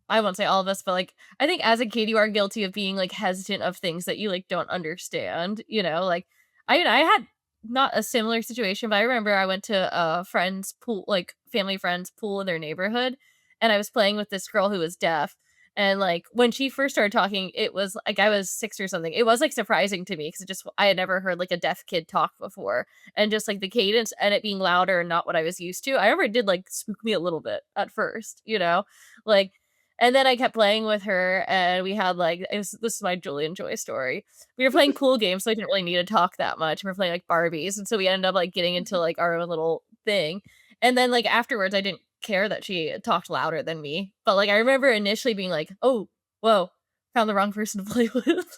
I won't say all of us, but like, I think as a kid, you are guilty of being like hesitant of things that you like don't understand, you know? Like, I had not a similar situation, but I remember I went to a friend's pool, like family friend's pool in their neighborhood, and I was playing with this girl who was deaf. And like when she first started talking, it was like I was 6 or something. It was like surprising to me because it just I had never heard like a deaf kid talk before. And just like the cadence and it being louder and not what I was used to. I remember it did like spook me a little bit at first, you know? Like and then I kept playing with her, and we had, like this is my Julie and Joy story. We were playing pool games, so I didn't really need to talk that much. We were playing, like, Barbies, and so we ended up, like, getting into, like, our own little thing, and then, like, afterwards, I didn't care that she talked louder than me, but, like, I remember initially being like, "Oh, whoa, found the wrong person to play with."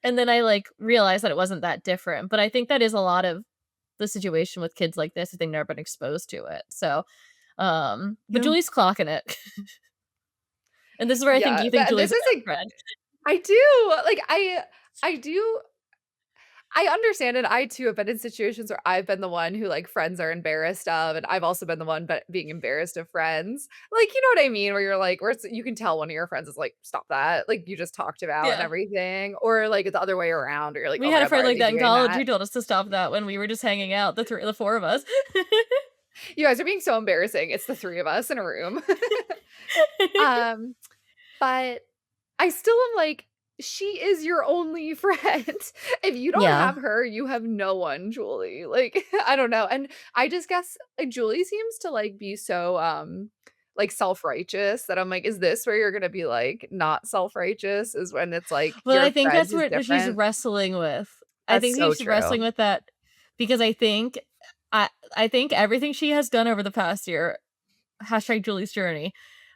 And then I, like, realized that it wasn't that different, but I think that is a lot of the situation with kids like this if they've never been exposed to it, so, but Yeah. Julie's clocking it. And this is where I think Yeah, you think that Julie's this a is bad a friend. I do, like, I do I understand it. I too have been in situations where I've been the one who, like, friends are embarrassed of, and I've also been the one but being embarrassed of friends. Like, you know what I mean? Where you're like, where it's you can tell one of your friends is like, "Stop that," like, you just talked about and Yeah. everything, or, like, the other way around, or you're like, We "Oh my had a god, why friend are like they that in doing college who that?" told us to stop that when we were just hanging out, the 4 of us. You guys are being so embarrassing. It's the 3 of us in a room. Um, but I still am like, she is your only friend. If you don't Yeah. have her, you have no one, Julie. Like, I don't know. And I just guess like Julie seems to like be so like self-righteous that I'm like, is this where you're gonna be like not self-righteous? Is when it's like Well, I your think friend that's who's what she's different. wrestling with. I That's think so she's true. wrestling with that because I I think everything she has done over the past year, hashtag Julie's journey.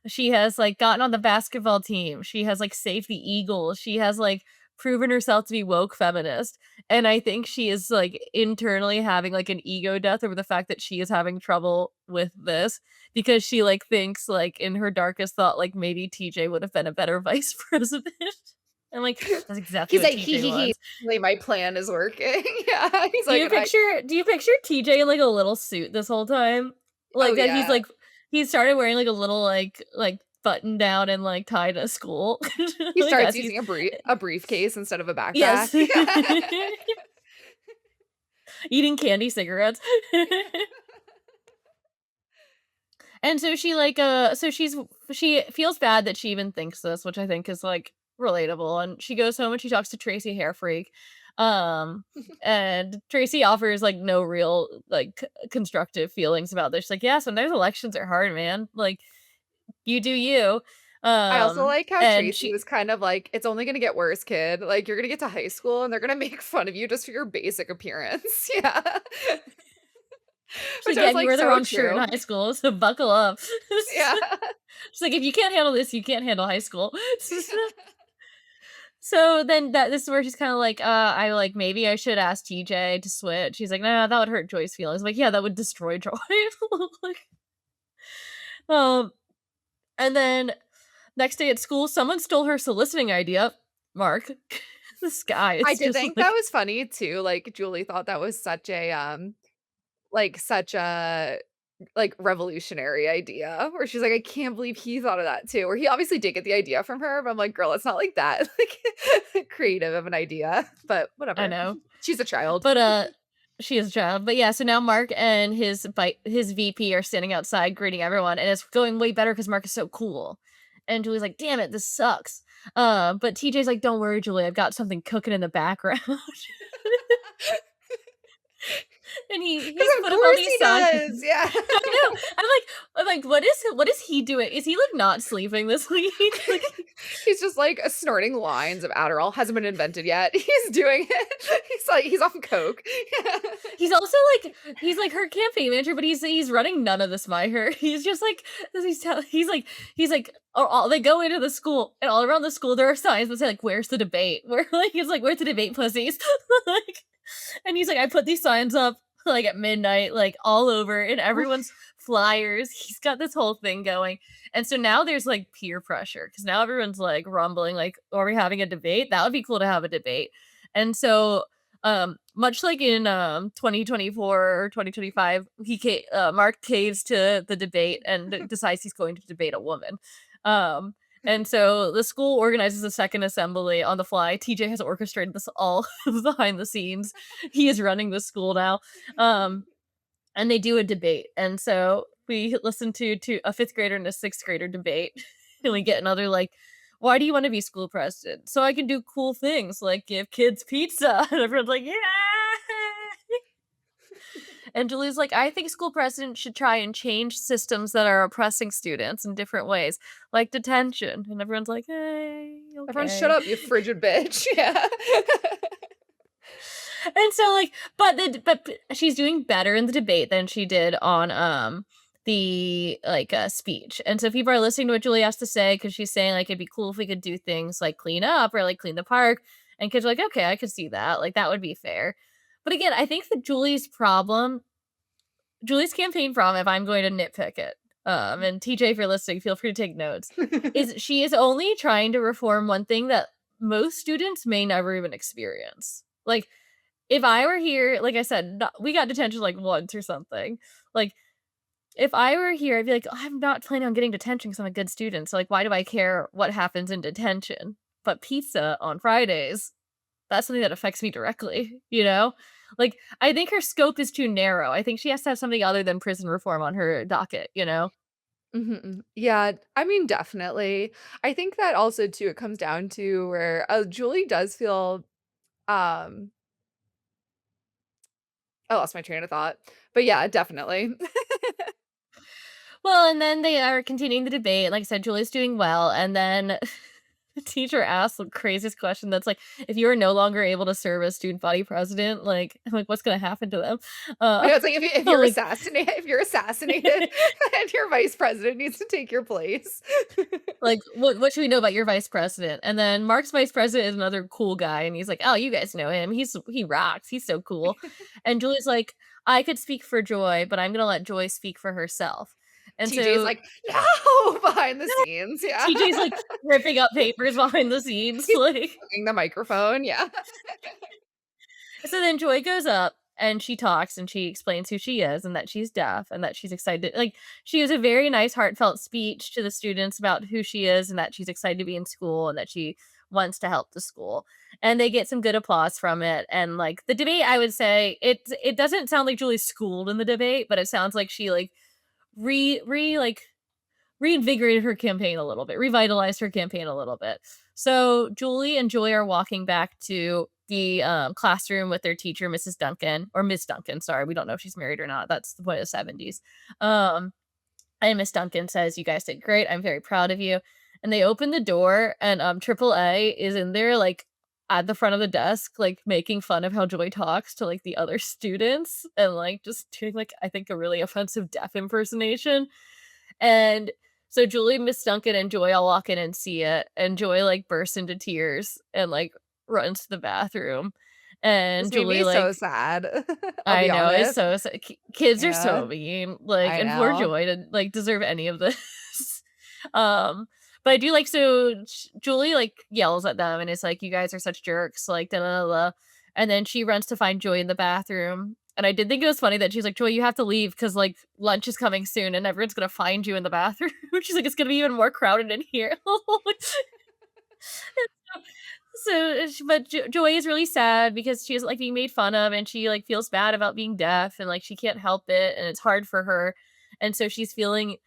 She has like gotten on the basketball team. She has like saved the Eagles. She has like proven herself to be woke feminist. And I think she is like internally having like an ego death over the fact that she is having trouble with this because she like thinks like in her darkest thought, like maybe TJ would have been a better vice president. And like that's exactly He's what like, "He TJ he he. wants. Like, my plan is working." Yeah. He's like, and I Do you picture TJ in, like, a little suit this whole time? oh Like, that he's, yeah. like he started wearing, like, a little, like, button down and, like, tie to school. He Like, starts as he's using a briefcase instead of a backpack. Yes. Eating candy cigarettes. And so she, like, she feels bad that she even thinks this, which I think is, like, relatable, and she goes home and she talks to Tracy Hairfreak, and Tracy offers, like, no real, like, constructive feelings about this. She's like, "Yeah, sometimes elections are hard, man. Like, You do you. I also like how And Tracy she was kind of like, "It's only gonna get worse, kid. Like, you're gonna get to high school, and they're gonna make fun of you just for your basic appearance." Yeah. she's Which like, I "Yeah, was and you like, wear the so wrong shirt in true. high school, so buckle up." Yeah. She's like, "If you can't handle this, you can't handle high school." So then this is where she's kinda like, I like, maybe I should ask TJ to switch." She's like, "Nah, that would hurt Joy's feelings." I'm like, "Yeah, that would destroy Joy." Like, um, and then next day at school, someone stole her soliciting idea. Mark. This guy, I it's did just think that like was funny too, like, Julie thought that was such a, like, such a, like, revolutionary idea where she's like, "I can't believe he thought of that too," or he obviously did get the idea from her, but I'm like, "Girl, it's not like that, like, creative of an idea," but I whatever. know. She's a child. But, she is a child. But yeah, so now Mark and his VP are standing outside greeting everyone, and it's going way better because Mark is so cool. And Julie's like, "Damn it, this sucks." But TJ's like, "Don't worry, Julie, I've got something cooking in the background." And Because he's of put up all course these he signs. does, yeah. I know. I'm like, what is he doing? Is he, like, not sleeping this week? Like, He's just, like, snorting lines of Adderall, hasn't been invented yet. He's doing it. He's like he's on coke. he's also, he's, like, her campaign manager, but he's running none of this by her. He's just, like, he's like, all they go into the school, and all around the school, there are signs that say, like, "Where's the debate?" Where, like, he's like, "Where's the debate, pussies?" Like, and he's like, "I put these signs up, like, at midnight, like, all over, in everyone's flyers." He's got this whole thing going. And so now there's, like, peer pressure because now everyone's, like, rumbling, like, "Are we having a debate? That would be cool to have a debate." And so, much like in, 2024 or 2025, Mark caves to the debate and decides he's going to debate a woman. Um, and so the school organizes a second assembly on the fly. TJ has orchestrated this all behind the scenes. He is running the school now. Um, and they do a debate. And so we listen to a fifth grader and a sixth grader debate. And we get another like, "Why do you want to be school president?" "So I can do cool things like give kids pizza." And everyone's like, "Yeah." And Julie's like, "I think school presidents should try and change systems that are oppressing students in different ways, like detention." And everyone's like, "Hey, Everyone shut okay." up, you frigid bitch. Yeah. And so like she's doing better in the debate than she did on the speech. And so people are listening to what Julie has to say because she's saying like it'd be cool if we could do things like clean up or like clean the park. And kids are like, "Okay, I could see that. Like that would be fair." But again, I think that Julie's campaign problem, if I'm going to nitpick it, and TJ, if you're listening, feel free to take notes, is she is only trying to reform one thing that most students may never even experience. Like, if I were here, like I said, we got detention like once or something. Like, if I were here, I'd be like, "Oh, I'm not planning on getting detention because I'm a good student. So, like, why do I care what happens in detention?" But pizza on Fridays, that's something that affects me directly, you know? Like, I think her scope is too narrow. I think she has to have something other than prison reform on her docket, you know? Mhm. Yeah, I mean, definitely. I think that also too, it comes down to where, Julie does feel, um I lost my train of thought, but yeah, definitely. Well, and then they are continuing the debate. Like I said, Julie's doing well. And then the teacher asks the craziest question that's like, if you are no longer able to serve as student body president, like what's gonna happen to them? I Uh know, it's like if like you're assassinated and your vice president needs to take your place. like what should we know about your vice president? And then Mark's vice president is another cool guy, and he's like, "Oh, you guys know him. He rocks. He's so cool." And Julie's like, "I could speak for Joy, but I'm gonna let Joy speak for herself." And TJ's so like, "No!" behind the scenes, yeah. TJ's like ripping up papers behind the scenes, He's like hugging the microphone, yeah. so then Joy goes up and she talks and she explains who she is and that she's deaf and that she's excited. Like she has a very nice heartfelt speech to the students about who she is and that she's excited to be in school and that she wants to help the school. And they get some good applause from it. And like the debate, I would say it doesn't sound like Julie's schooled in the debate, but it sounds like she like re like reinvigorated her campaign a little bit, revitalized her campaign a little bit. So Julie and Joy are walking back to the classroom with their teacher, Mrs. Duncan, or Miss Duncan. Sorry, we don't know if she's married or not. That's the point of the 70s. Um, And Miss Duncan says, "You guys did great. I'm very proud of you." And they open the door, and Triple A is in there, like, at the front of the desk, like, making fun of how Joy talks to, like, the other students and, like, just doing, like, I think a really offensive deaf impersonation. And so Julie, Miss Duncan, and Joy all walk in and see it, and Joy, like, bursts into tears and, like, runs to the bathroom. And This made Julie, me so like, sad. I'll I be know, it's honest. so kids are Yeah, so mean, like, I and poor know. Joy didn't, like, deserve any of this. Um, but I do like, so Julie, like, yells at them and is like, "You guys are such jerks," like, da da da da, and then she runs to find Joy in the bathroom, and I did think it was funny that she's like, "Joy, you have to leave because like, lunch is coming soon and everyone's gonna find you in the bathroom." She's like, "It's gonna be even more crowded in here." So, but Joy is really sad because she is like being made fun of, and she like feels bad about being deaf, and like she can't help it, and it's hard for her, and so she's feeling.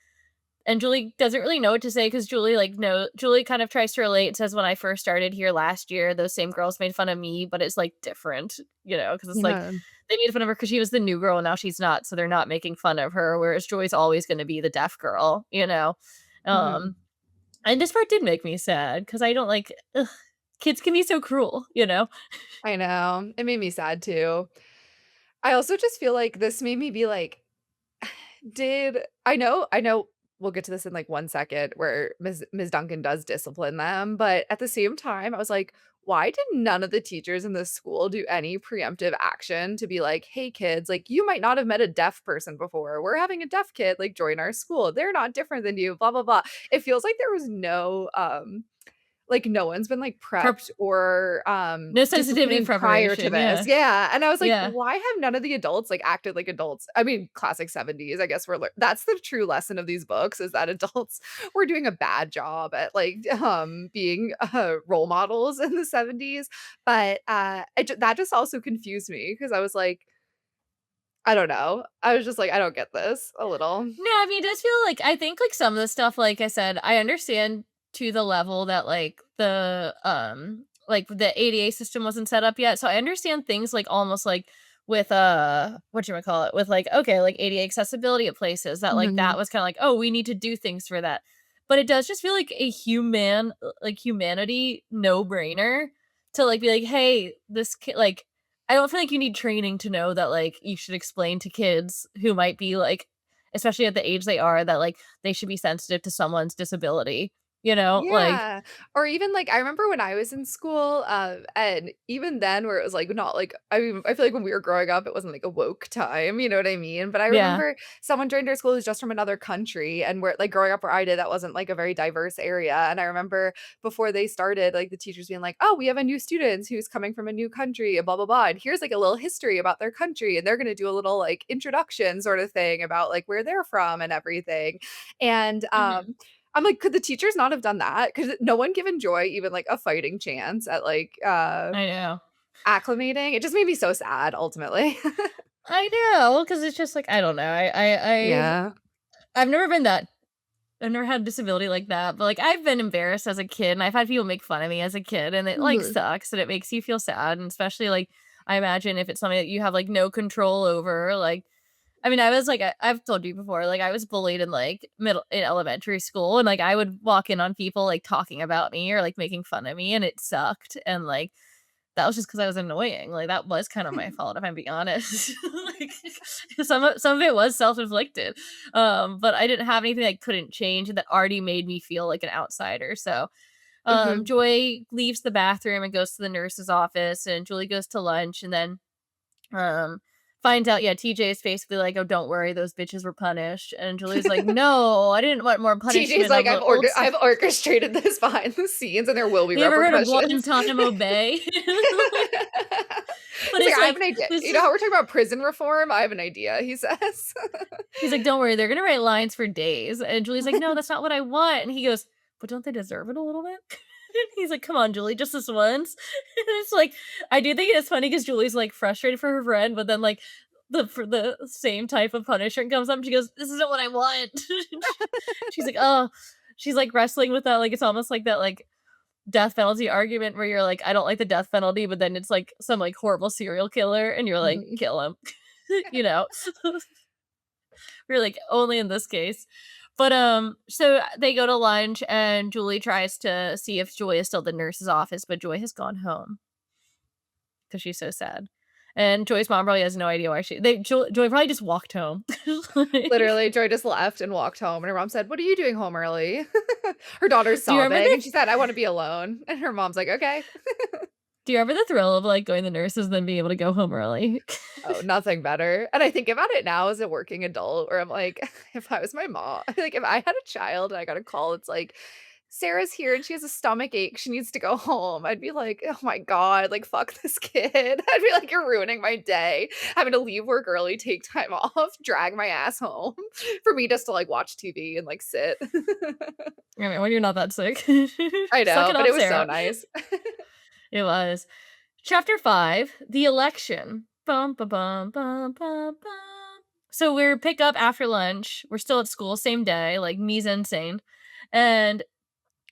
And Julie doesn't really know what to say because Julie like no Julie kind of tries to relate. Says, "When I first started here last year, those same girls made fun of me, but it's like different, because it's like Yeah. they made fun of her because she was the new girl, and now she's not, so they're not making fun of her. Whereas Joy's always going to be the deaf girl. Mhm. Um, and this part did make me sad because I don't like kids can be so cruel. I know. It made me sad too. I also just feel like this made me be like, did I know we'll get to this in, like, 1 second where Ms. Duncan does discipline them, but at the same time, I was like, "Why did none of the teachers in this school do any preemptive action to be like, 'Hey, kids, like, you might not have met a deaf person before. We're having a deaf kid, like, join our school. They're not different than you, blah, blah, blah.'" It feels like there was no, like, no one's been, like, Prep prepped or, no sensitivity disciplined prior to preparation. this. Yeah, Yeah, and I was like, yeah. "Why have none of the adults, like, acted like adults?" I mean, classic '70s, I guess we're that's the true lesson of these books is that adults were doing a bad job at, like, being, role models in the '70s, but, that just also confused me because I was like, I don't know. I was just like, "I don't get this," a little. No, I mean, it does feel like I think, like, some of the stuff, like I said, I understand to the level that, like, the ADA system wasn't set up yet, so I understand things, like, almost, like, with, whatchamacallit, with, like, okay, like, ADA accessibility at places that, like, that Mhm. was kinda like, "Oh, we need to do things for that." But it does just feel like a humanity no-brainer to, like, be like, "Hey, this kid," like, I don't feel like you need training to know that, like, you should explain to kids who might be, like, especially at the age they are, that, like, they should be sensitive to someone's disability, like. Yeah, or even, like, I remember when I was in school, and even then where it was, like, not, like I mean, I feel like when we were growing up, it wasn't, like, a woke time, you know what I mean? But I Yeah. remember someone joined our school who's just from another country, and where like, growing up where I did, that wasn't, like, a very diverse area, and I remember before they started, like, the teachers being like, "Oh, we have a new student who's coming from a new country, and blah, blah, blah, and here's, like, a little history about their country, and they're gonna do a little, like, introduction sort of thing about, like, where they're from and everything." And, Mhm. I'm like, could the teachers not have done that? Could no one given Joy even, like, a fighting chance at, like, I know. acclimating? It just made me so sad ultimately. I know, because it's just like, I don't know, Yeah. I've never been that I've never had a disability like that, but, like, I've been embarrassed as a kid, and I've had people make fun of me as a kid, and it, like, Mhm. sucks, and it makes you feel sad, and especially, like, I imagine if it's something that you have, like, no control over, like, I mean, I was like, I've told you before, like, I was bullied in, like, middle in elementary school, and, like, I would walk in on people, like, talking about me or, like, making fun of me, and it sucked, and, like, that was just because I was annoying, like, that was kind of my fault, if I'm being honest. Like, some of it was self-inflicted, but I didn't have anything I couldn't change and that already made me feel like an outsider, so, Mhm. Joy leaves the bathroom and goes to the nurse's office, and Julie goes to lunch, and then um, finds out, yeah, TJ is basically like, "Oh, don't worry, those bitches were punished." And Julie's like, "No, I didn't want more TJ's punishment like, of the old stuff." I've orchestrated this behind the scenes, and there will be You ever heard of repercussions." Guantanamo Bay? But He's like, it's "I have like an idea. this You know how we're talking about prison reform? I have an idea," he says. he's like, "Don't worry, they're gonna write lines for days." And Julie's like, "No, that's not what I want." And he goes, "But don't they deserve it a little bit?" And he's like, "Come on, Julie, just this once." And it's like, I do think it's funny because Julie's like frustrated for her friend, but then like the same type of punishment comes up. And she goes, "This isn't what I want." She's like, "Oh," she's like wrestling with that. Like it's almost like that like death penalty argument where you're like, "I don't like the death penalty," but then it's like some like horrible serial killer, and you're like, Mhm. "Kill him." you know. We're like, only in this case. But, so they go to lunch and Julie tries to see if Joy is still at the nurse's office, but Joy has gone home because she's so sad. And Joy's mom probably has no idea why Joy probably just walked home. Like, Literally, Joy just left and walked home, and her mom said, "What are you doing home early?" Her daughter's do you remember sobbing, the and she said, "I wanna be alone." And her mom's like, "Okay." do you remember the thrill of, like, going to nurses and then being able to go home early? Oh, nothing better, and I think about it now as a working adult where I'm like, if I was my mom like, if I had a child and I got a call, it's like, "Sarah's here and she has a stomach ache, she needs to go home." I'd be like, "Oh my god, like, fuck this kid." I'd be like, "You're ruining my day." Having to leave work early, take time off, drag my ass home for me just to, like, watch TV and, like, sit. I mean, when you're not that sick. I Suck know, it but up, it was so Sarah. nice. It was. Chapter 5, The Election. Bum, ba, bum, bum, bum, bum. So we're pick up after lunch. We're still at school, same day, like mise en scène. And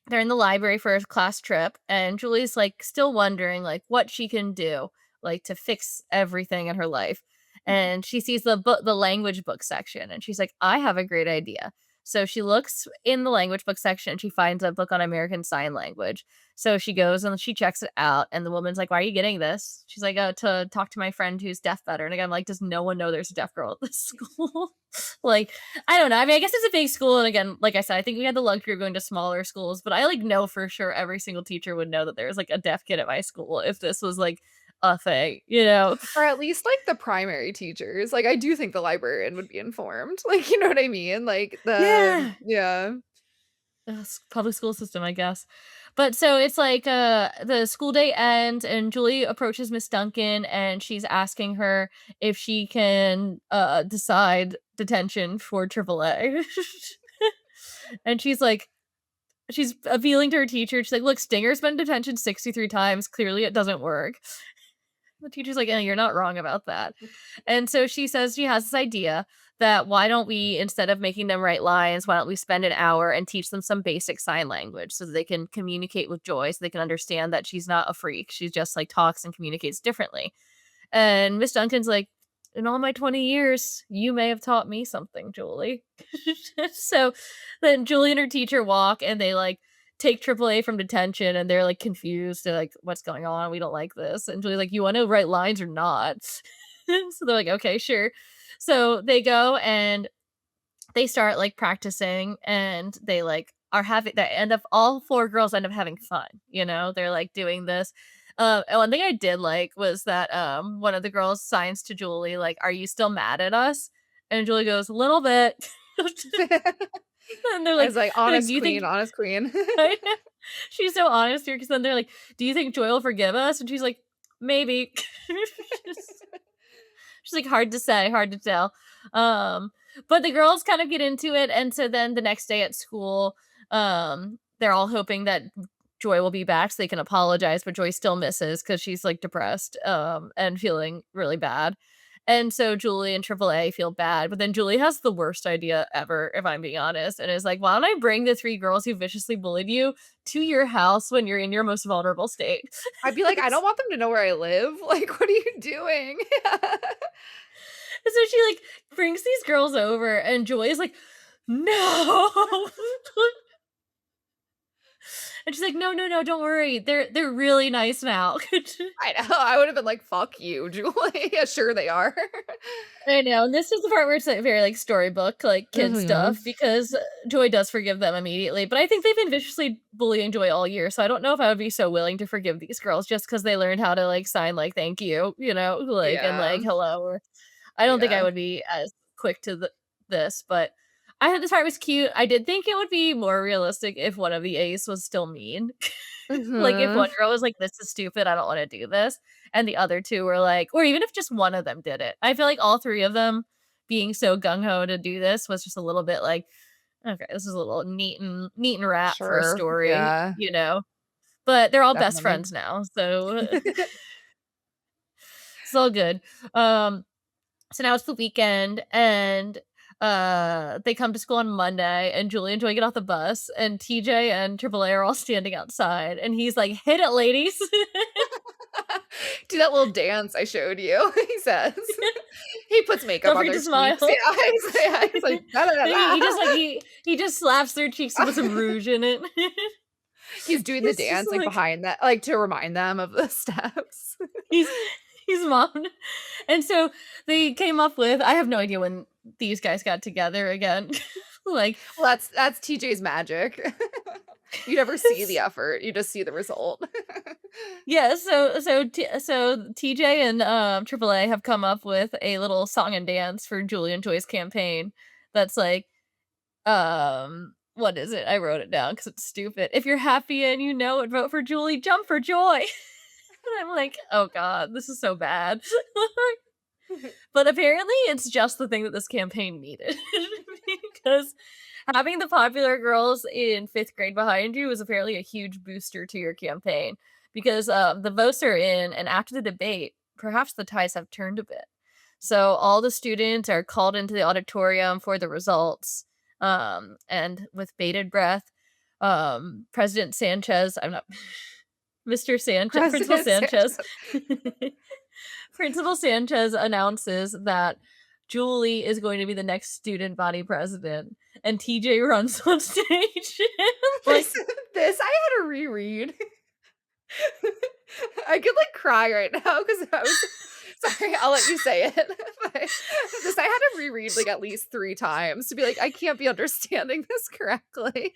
they're in the library for a class trip, and Julie's, like, still wondering, like, what she can do, like, to fix everything in her life, and she sees the language book section, and she's like, "I have a great idea." So she looks in the language book section, she finds a book on American Sign Language. So she goes and she checks it out, and the woman's like, "Why are you getting this?" She's like, "To talk to my friend who's deaf better." And again, I'm like, "Does no one know there's a deaf girl at this school?" Like, I don't know. I mean, I guess it's a big school, and again, like I said, I think we had the luxury of going to smaller schools, but I, like, know for sure every single teacher would know that there was, like, a deaf kid at my school if this was, like, a thing, you know? Or at least, like, the primary teachers, like, I do think the librarian would be informed, like, you know what I mean? Like, the Yeah. yeah. Public school system, I guess. But so it's like, the school day ends and Julie approaches Miss Duncan and she's asking her if she can, decide detention for AAA. And she's appealing to her teacher. She's like, "Look, Stinger's been in detention 63 times. Clearly it doesn't work." The teacher's like, "Eh, you're not wrong about that." And so she says she has this idea that why don't we, instead of making them write lines, why don't we spend an hour and teach them some basic sign language so that they can communicate with Joy, so they can understand that she's not a freak. She just like talks and communicates differently. And Miss Duncan's like, "In all my 20 years, you may have taught me something, Julie." So then Julie and her teacher walk and they like take AAA from detention and they're like confused. They're like, "What's going on? We don't like this." And Julie's like, "You want to write lines or not?" So they're like, "Okay, sure." So they go and they start like practicing and they like are having that end up all four girls end up having fun, you know? They're like doing this. And one thing I did like was that one of the girls signs to Julie, like, "Are you still mad at us?" And Julie goes, "A little bit." And I was like, they're like, "Do honest you queen, think" honest queen. I know. She's so honest here because then they're like, "Do you think Joy will forgive us?" And she's like, "Maybe." She's like, "Hard to say, hard to tell." Um, but the girls kind of get into it, and so then the next day at school, they're all hoping that Joy will be back so they can apologize, but Joy still misses because she's like depressed, and feeling really bad. And so Julie and AAA feel bad, but then Julie has the worst idea ever, if I'm being honest, and is like, "Why don't I bring the three girls who viciously bullied you to your house when you're in your most vulnerable state?" I'd be like, "I don't want them to know where I live, like, what are you doing?" And so she like brings these girls over and Joy is like, "No." And she's like, "No, no, no, don't worry. They're really nice now." I know, I would've been like, "Fuck you, Julie." Yeah, sure they are. I know. And this is the part where it's like very like storybook, like kid Mhm. stuff, because Joy does forgive them immediately. But I think they've been viciously bullying Joy all year. So I don't know if I would be so willing to forgive these girls just because they learned how to like sign like thank you, you know, like and Yeah, like hello. Or I don't think I yeah. would be as quick to this, but I thought this part was cute. I did think it would be more realistic if one of the A's was still mean. Like, if Mhm. one girl was like, "This is stupid, I don't wanna do this," and the other 2 were like or even if just one of them did it. I feel like all 3 of them being so gung ho to do this was just a little bit like, "Okay, this is a little neat and wrap for a Sure, story," yeah, you know? But they're all best definitely. friends now, so it's all good. Um So now it's the weekend and they come to school on Monday and Julie and Joy get off the bus and TJ and AAA are all standing outside and he's like, "Hit it, ladies." Do that little dance I showed you, he says. He puts makeup Don't on forget their to cheeks. smile. He's like, "Da, da, da, He just like da." he just slaps their cheeks and puts some rouge in it. He's doing the He's just dance, like, like behind that like, to remind them of the steps. he's he's mom. And so they came up with I have no idea when these guys got together again. Like Well, that's TJ's magic. You never see the effort, you just see the result. yeah, so TJ and AAA have come up with a little song and dance for Julie and Joy's campaign that's like what is it? I wrote it down because it's stupid. If you're happy and you know it, vote for Julie, jump for joy. And I'm like, oh god, this is so bad. But apparently it's just the thing that this campaign needed. Because having the popular girls in 5th grade behind you is apparently a huge booster to your campaign. Because the votes are in, and after the debate, perhaps the ties have turned a bit. So all the students are called into the auditorium for the results. And with bated breath, President Sanchez, I'm not Mr. Sanchez, Principal President Sanchez, Sanchez. Principal Sanchez announces that Julie is going to be the next student body president, and TJ runs on stage. This Like, this I had to reread. I could, like, cry right now because I was sorry, I'll let you say it. But this I had to reread, like, at least 3 times to be like, "I can't be understanding this correctly."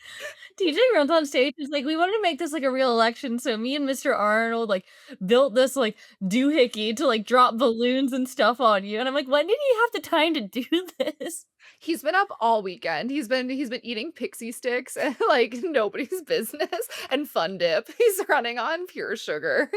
TJ runs on stage. Is like, we wanted to make this like a real election, so me and Mr. Arnold like built this like doohickey to like drop balloons and stuff on you. And I'm like, when did he have the time to do this? He's been up all weekend. He's been eating pixie sticks and, like, nobody's business and Fun Dip. He's running on pure sugar.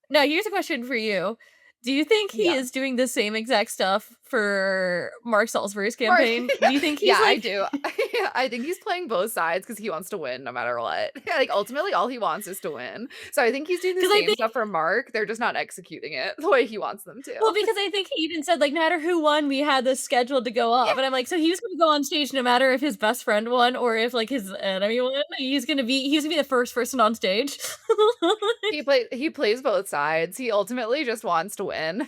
Now, here's a question for you. Do you think he Yeah. is doing the same exact stuff for Mark Salisbury's Mark campaign? Do you think he's yeah, I like do. Yeah, I think he's playing both sides because he wants to win no matter what. Like, ultimately, all he wants is to win. So I think he's doing the 'cause I same think stuff for Mark, they're just not executing it the way he wants them well, to. because I think he even said, like, no matter who won, we had this scheduled to go Yeah. up, and I'm like, so he was gonna go on stage no matter if his best friend won or if, like, his enemy won, he's gonna be the first person on stage. He plays both sides. He ultimately just wants to win.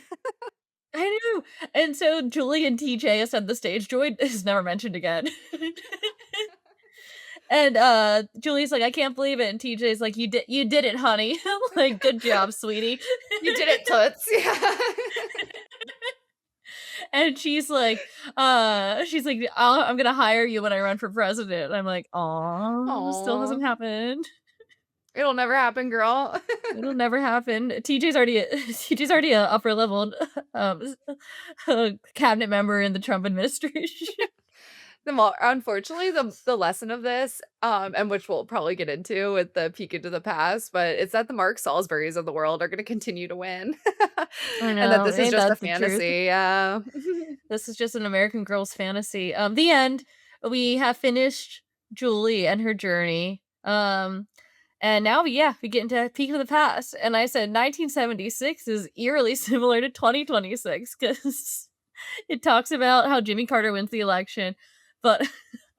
I know, and so Julie and TJ ascend the stage, Joy is never mentioned again. And, Julie's like, "I can't believe it," and TJ's like, "You did it, honey." Like, "Good job, sweetie." You did it, toots. Yeah. And she's like, I'm gonna hire you when I run for president." I'm like, "Aw, still Aw. hasn't happened. It'll never happen, girl. It'll never happen." TJ's already a TJ's already a upper level, um, cabinet member in the Trump administration. Unfortunately, the lesson of this, and which we'll probably get into with the peek into the past, but it's that the Mark Salisburys of the world are gonna continue to win. I And that know, this is ain't just a that the truth? fantasy, yeah. This is just an American girl's fantasy. The end. We have finished Julie and her journey. And now, yeah, we get into peek of the past. And I said 1976 is eerily similar to 2026 because it talks about how Jimmy Carter wins the election, but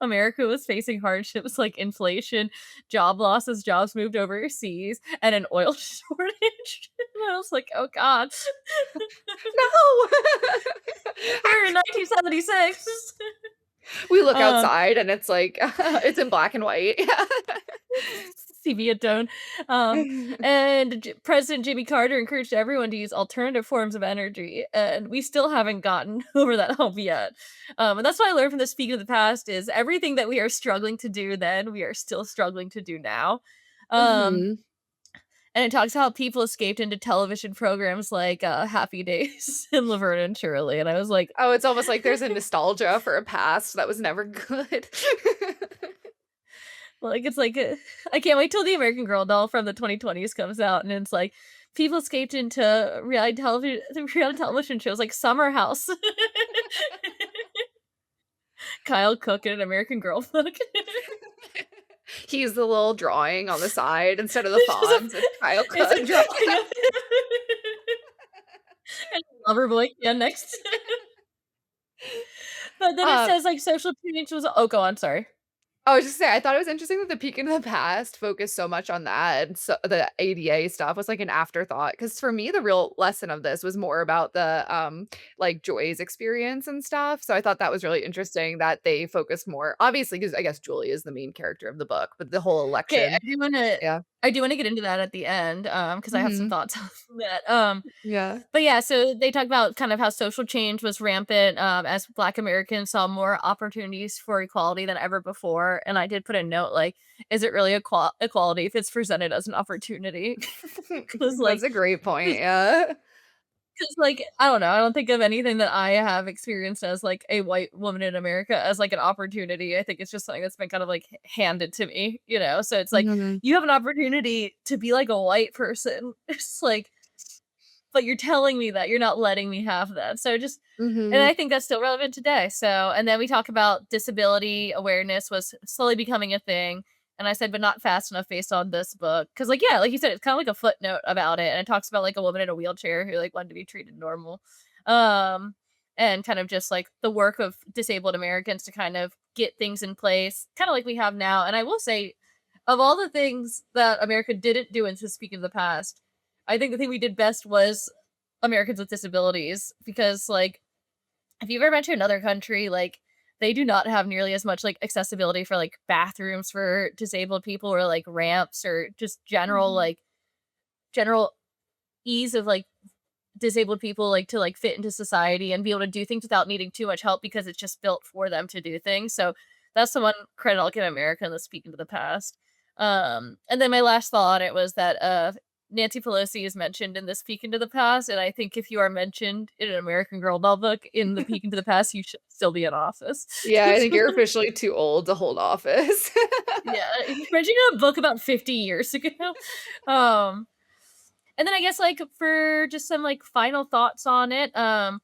America was facing hardships like inflation, job losses, jobs moved overseas, and an oil shortage. And I was like, oh God, No! we're in 1976. We look um, outside and it's like, it's in black and white. Yeah. Sepia tone. And President Jimmy Carter encouraged everyone to use alternative forms of energy, and we still haven't gotten over that hump yet. And that's what I learned from the Speak of the Past is everything that we are struggling to do then, we are still struggling to do now. Um, Mhm. and it talks how people escaped into television programs like Happy Days and Laverne and Shirley, and I was like, Oh, it's almost like there's a nostalgia for a past that was never good. it's like I can't wait till the American Girl doll from the 2020s comes out, and it's like people escaped into reality television shows like Summer House. Kyle Cook in an American Girl book. He's the little drawing on the side instead of the It's just fonts, it's Kyle it's a Cook. drawing of and Loverboy yeah, next. But then it Uh, says like social change was oh, go on, sorry. I was just saying, I thought it was interesting that the Peek into the Past focused so much on that, and so the ADA stuff was like an afterthought. Because for me, the real lesson of this was more about the, like, Joy's experience and stuff, so I thought that was really interesting that they focused more obviously, because I guess Julie is the main character of the book, but the whole Okay, election. Yeah. I do wanna get into that at the end, because I have some Mhm. thoughts on that, Yeah. but yeah, so they talk about kind of how social change was rampant, as Black Americans saw more opportunities for equality than ever before, and I did put a note like, "Is it really equality if it's presented as an opportunity?" 'Cause, That's like a great point, yeah. 'cause, like, I don't know, I don't think of anything that I have experienced as, like, a white woman in America as, like, an opportunity. I think it's just something that's been kind of, like, handed to me, you know? So it's like, Mhm. you have an opportunity to be like a white person. It's like, but you're telling me that, you're not letting me have that. So just and Mhm. I think that's still relevant today. So and then we talk about disability awareness was slowly becoming a thing. And I said, but not fast enough based on this book. Cause like, yeah, like you said, it's kind of like a footnote about it. And it talks about like a woman in a wheelchair who like wanted to be treated normal. Um, and kind of just like the work of disabled Americans to kind of get things in place, kind of like we have now. And I will say, of all the things that America didn't do in Speaking of the Past, I think the thing we did best was Americans with disabilities because, like, if you've ever been to another country, like, they do not have nearly as much, like, accessibility for, like, bathrooms for disabled people or, like, ramps or just general, Mhm. like, general ease of, like, disabled people, like, to, like, fit into society and be able to do things without needing too much help because it's just built for them to do things. So that's the one credit I'll give America in the Speaking to the Past. And then my last thought on it was that Nancy Pelosi is mentioned in this Peek into the Past, and I think if you are mentioned in an American Girl doll book in the Peek into the Past, you should still be in office. Yeah, I think you're officially too old to hold office. Yeah, imagine a book about 50 years ago. Um, and then I guess, like, for just some, like, final thoughts on it, and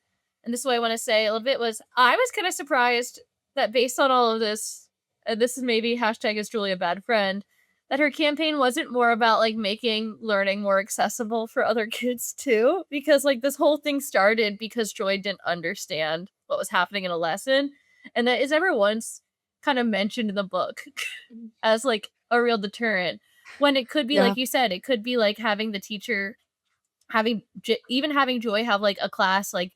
this is what I wanna say a little bit was, I was kinda surprised that based on all of this, and this is maybe hashtag is Julie a bad friend, that her campaign wasn't more about, like, making learning more accessible for other kids too, because, like, this whole thing started because Joy didn't understand what was happening in a lesson, and that is never once kinda mentioned in the book as, like, a real deterrent, when it could be, Yeah. like you said, it could be, like, having the teacher even having Joy have, like, a class, like,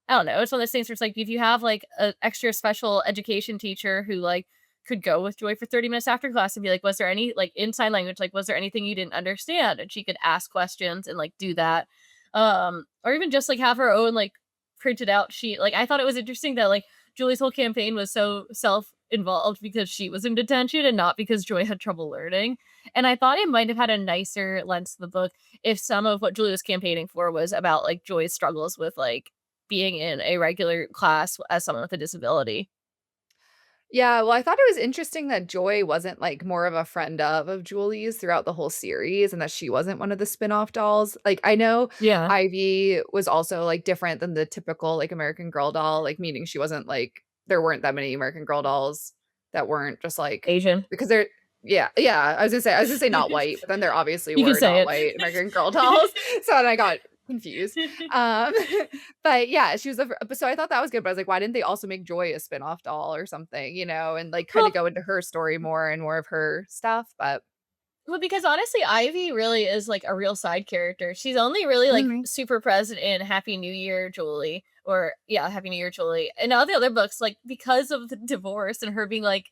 I don't know, it's one of those things where it's like, if you have, like, a extra special education teacher who, like, could go with Joy for 30 minutes after class and be like, "Was there any" like, in sign language, like, "Was there anything you didn't understand?" And she could ask questions and, like, do that. Or even just, like, have her own, like, printed out sheet. Like, I thought it was interesting that, like, Julie's whole campaign was so self-involved because she was in detention and not because Joy had trouble learning. And I thought it might have had a nicer lens to the book if some of what Julie was campaigning for was about, like, Joy's struggles with, like, being in a regular class as someone with a disability. Yeah, well, I thought it was interesting that Joy wasn't, like, more of a friend of Julie's throughout the whole series and that she wasn't one of the spin-off dolls. Like, I know Yeah. Ivy was also, like, different than the typical, like, American Girl doll, like, meaning she wasn't, like there weren't that many American Girl dolls that weren't just, like Asian. because they're yeah, I was gonna say not white, but then there obviously You can were say not it. white American Girl dolls, so then I got confused. Um, but yeah, she was so I thought that was good, but I was like, why didn't they also make Joy a spin-off doll or something, and like kind Well of go into her story more and more of her stuff, but because honestly, Ivy really is, like, a real side character. She's only really, like, Mhm. super present in Happy New Year, Julie, or yeah, Happy New Year, Julie. And all the other books, like, because of the divorce and her being, like,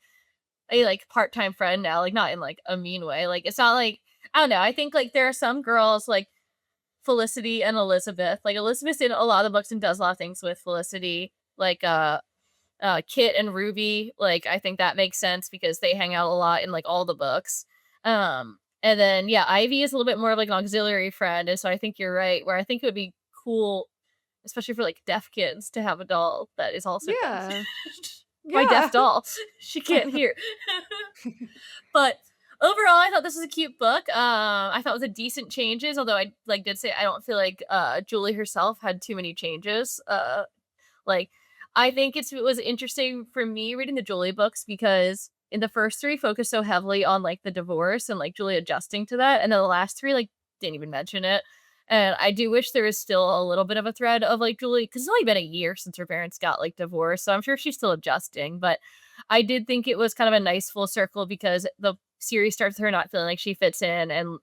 a, like, part-time friend now, like, not in, like, a mean way, like, it's not like I don't know, I think, like, there are some girls, like Felicity and Elizabeth. Like, Elizabeth's in a lot of books and does a lot of things with Felicity, like, Kit and Ruby, like, I think that makes sense because they hang out a lot in, like, all the books. And then, yeah, Ivy is a little bit more of, like, an auxiliary friend, and so I think you're right, where I think it would be cool, especially for, like, deaf kids to have a doll that is also deaf. Yeah. My deaf Yeah. doll. She can't hear. But overall, I thought this was a cute book. I thought it was a decent changes, although I, like, did say I don't feel like, Julie herself had too many changes. Like, I think it was interesting for me reading the Julie books because in the first 3 focused so heavily on, like, the divorce and, like, Julie adjusting to that, and then the last 3, like, didn't even mention it. And I do wish there was still a little bit of a thread of, like, Julie, because it's only been a year since her parents got, like, divorced, so I'm sure she's still adjusting, but I did think it was kind of a nice full circle because the series starts with her not feeling like she fits in and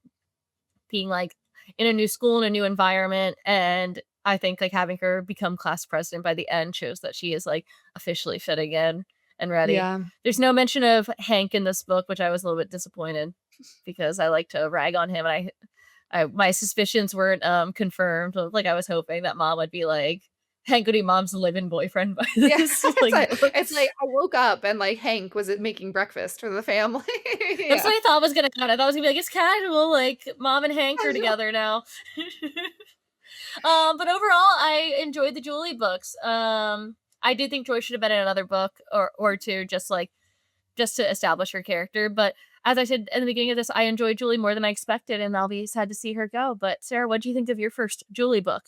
being like in a new school and a new environment. And I think like having her become class president by the end shows that she is like officially fitting in and ready. Yeah. There's no mention of Hank in this book, which I was a little bit disappointed because I like to rag on him, and I my suspicions weren't confirmed. Like I was hoping that mom would be like Hank Goody mom's live-in boyfriend by Yeah, this. Like no. it's like I woke up and, like, Hank was making breakfast for the family. That's Yeah. what I thought was gonna happen. I thought it was gonna be like it's casual, like mom and Hank are Casual. together now. But overall, I enjoyed the Julie books. I did think Joy should have been in another book or two, just to establish her character. But as I said in the beginning of this, I enjoyed Julie more than I expected, and I'll be sad to see her go. But Sarah, what do you think of your first Julie book?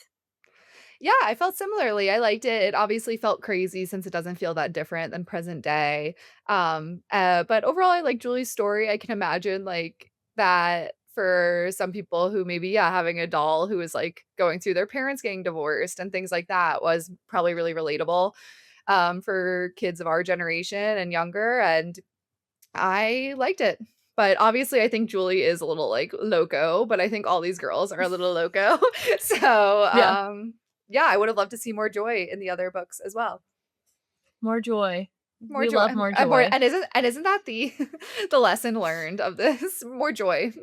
Yeah, I felt similarly. I liked it. It obviously felt crazy since it doesn't feel that different than present day. But overall, I like Julie's story. I can imagine like that for some people who maybe, yeah, having a doll who is like going through their parents getting divorced and things like that was probably really relatable for kids of our generation and younger. And I liked it. But obviously, I think Julie is a little, like, loco, but I think all these girls are a little loco. So, Yeah, yeah, I would have loved to see more joy in the other books as well. more joy. More We joy love more and more joy. and isn't that the the lesson learned of this? More joy.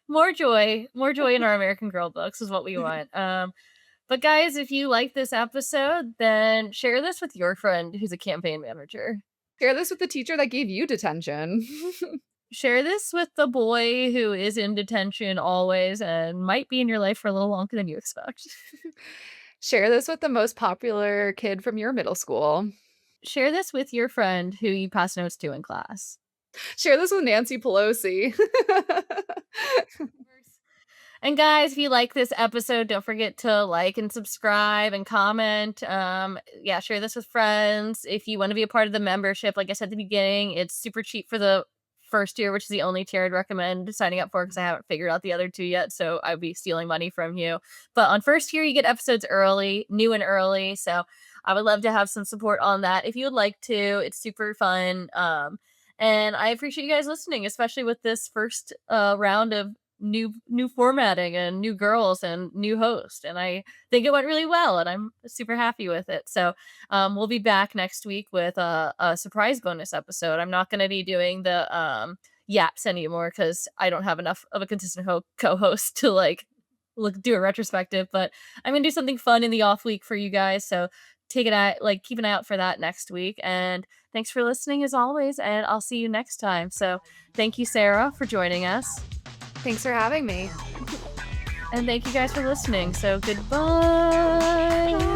More joy in our American Girl books is what we want. But guys, if you like this episode, then share this with your friend who's a campaign manager. Share this with the teacher that gave you detention. Share this with the boy who is in detention always and might be in your life for a little longer than you expect. Share this with the most popular kid from your middle school. Share this with your friend who you pass notes to in class. Share this with Nancy Pelosi. And guys, if you like this episode, don't forget to like and subscribe and comment. Yeah, share this with friends. If you want to be a part of the membership, like I said at the beginning, it's super cheap for the first year, which is the only tier I'd recommend signing up for because I haven't figured out the other two yet. So I'd be stealing money from you. But on first year, you get episodes early, new and early. So I would love to have some support on that if you would like to. It's super fun. And I appreciate you guys listening, especially with this first round of new formatting and new girls and new host, and I think it went really well and I'm super happy with it. So we'll be back next week with a surprise bonus episode. I'm not going to be doing the yaps anymore because I don't have enough of a consistent co-host to like do a retrospective, but I'm gonna do something fun in the off week for you guys. So take it out, like keep an eye out for that next week. And thanks for listening as always, and I'll see you next time. So thank you, Sarah, for joining us. Thanks for having me. And thank you guys for listening. So goodbye.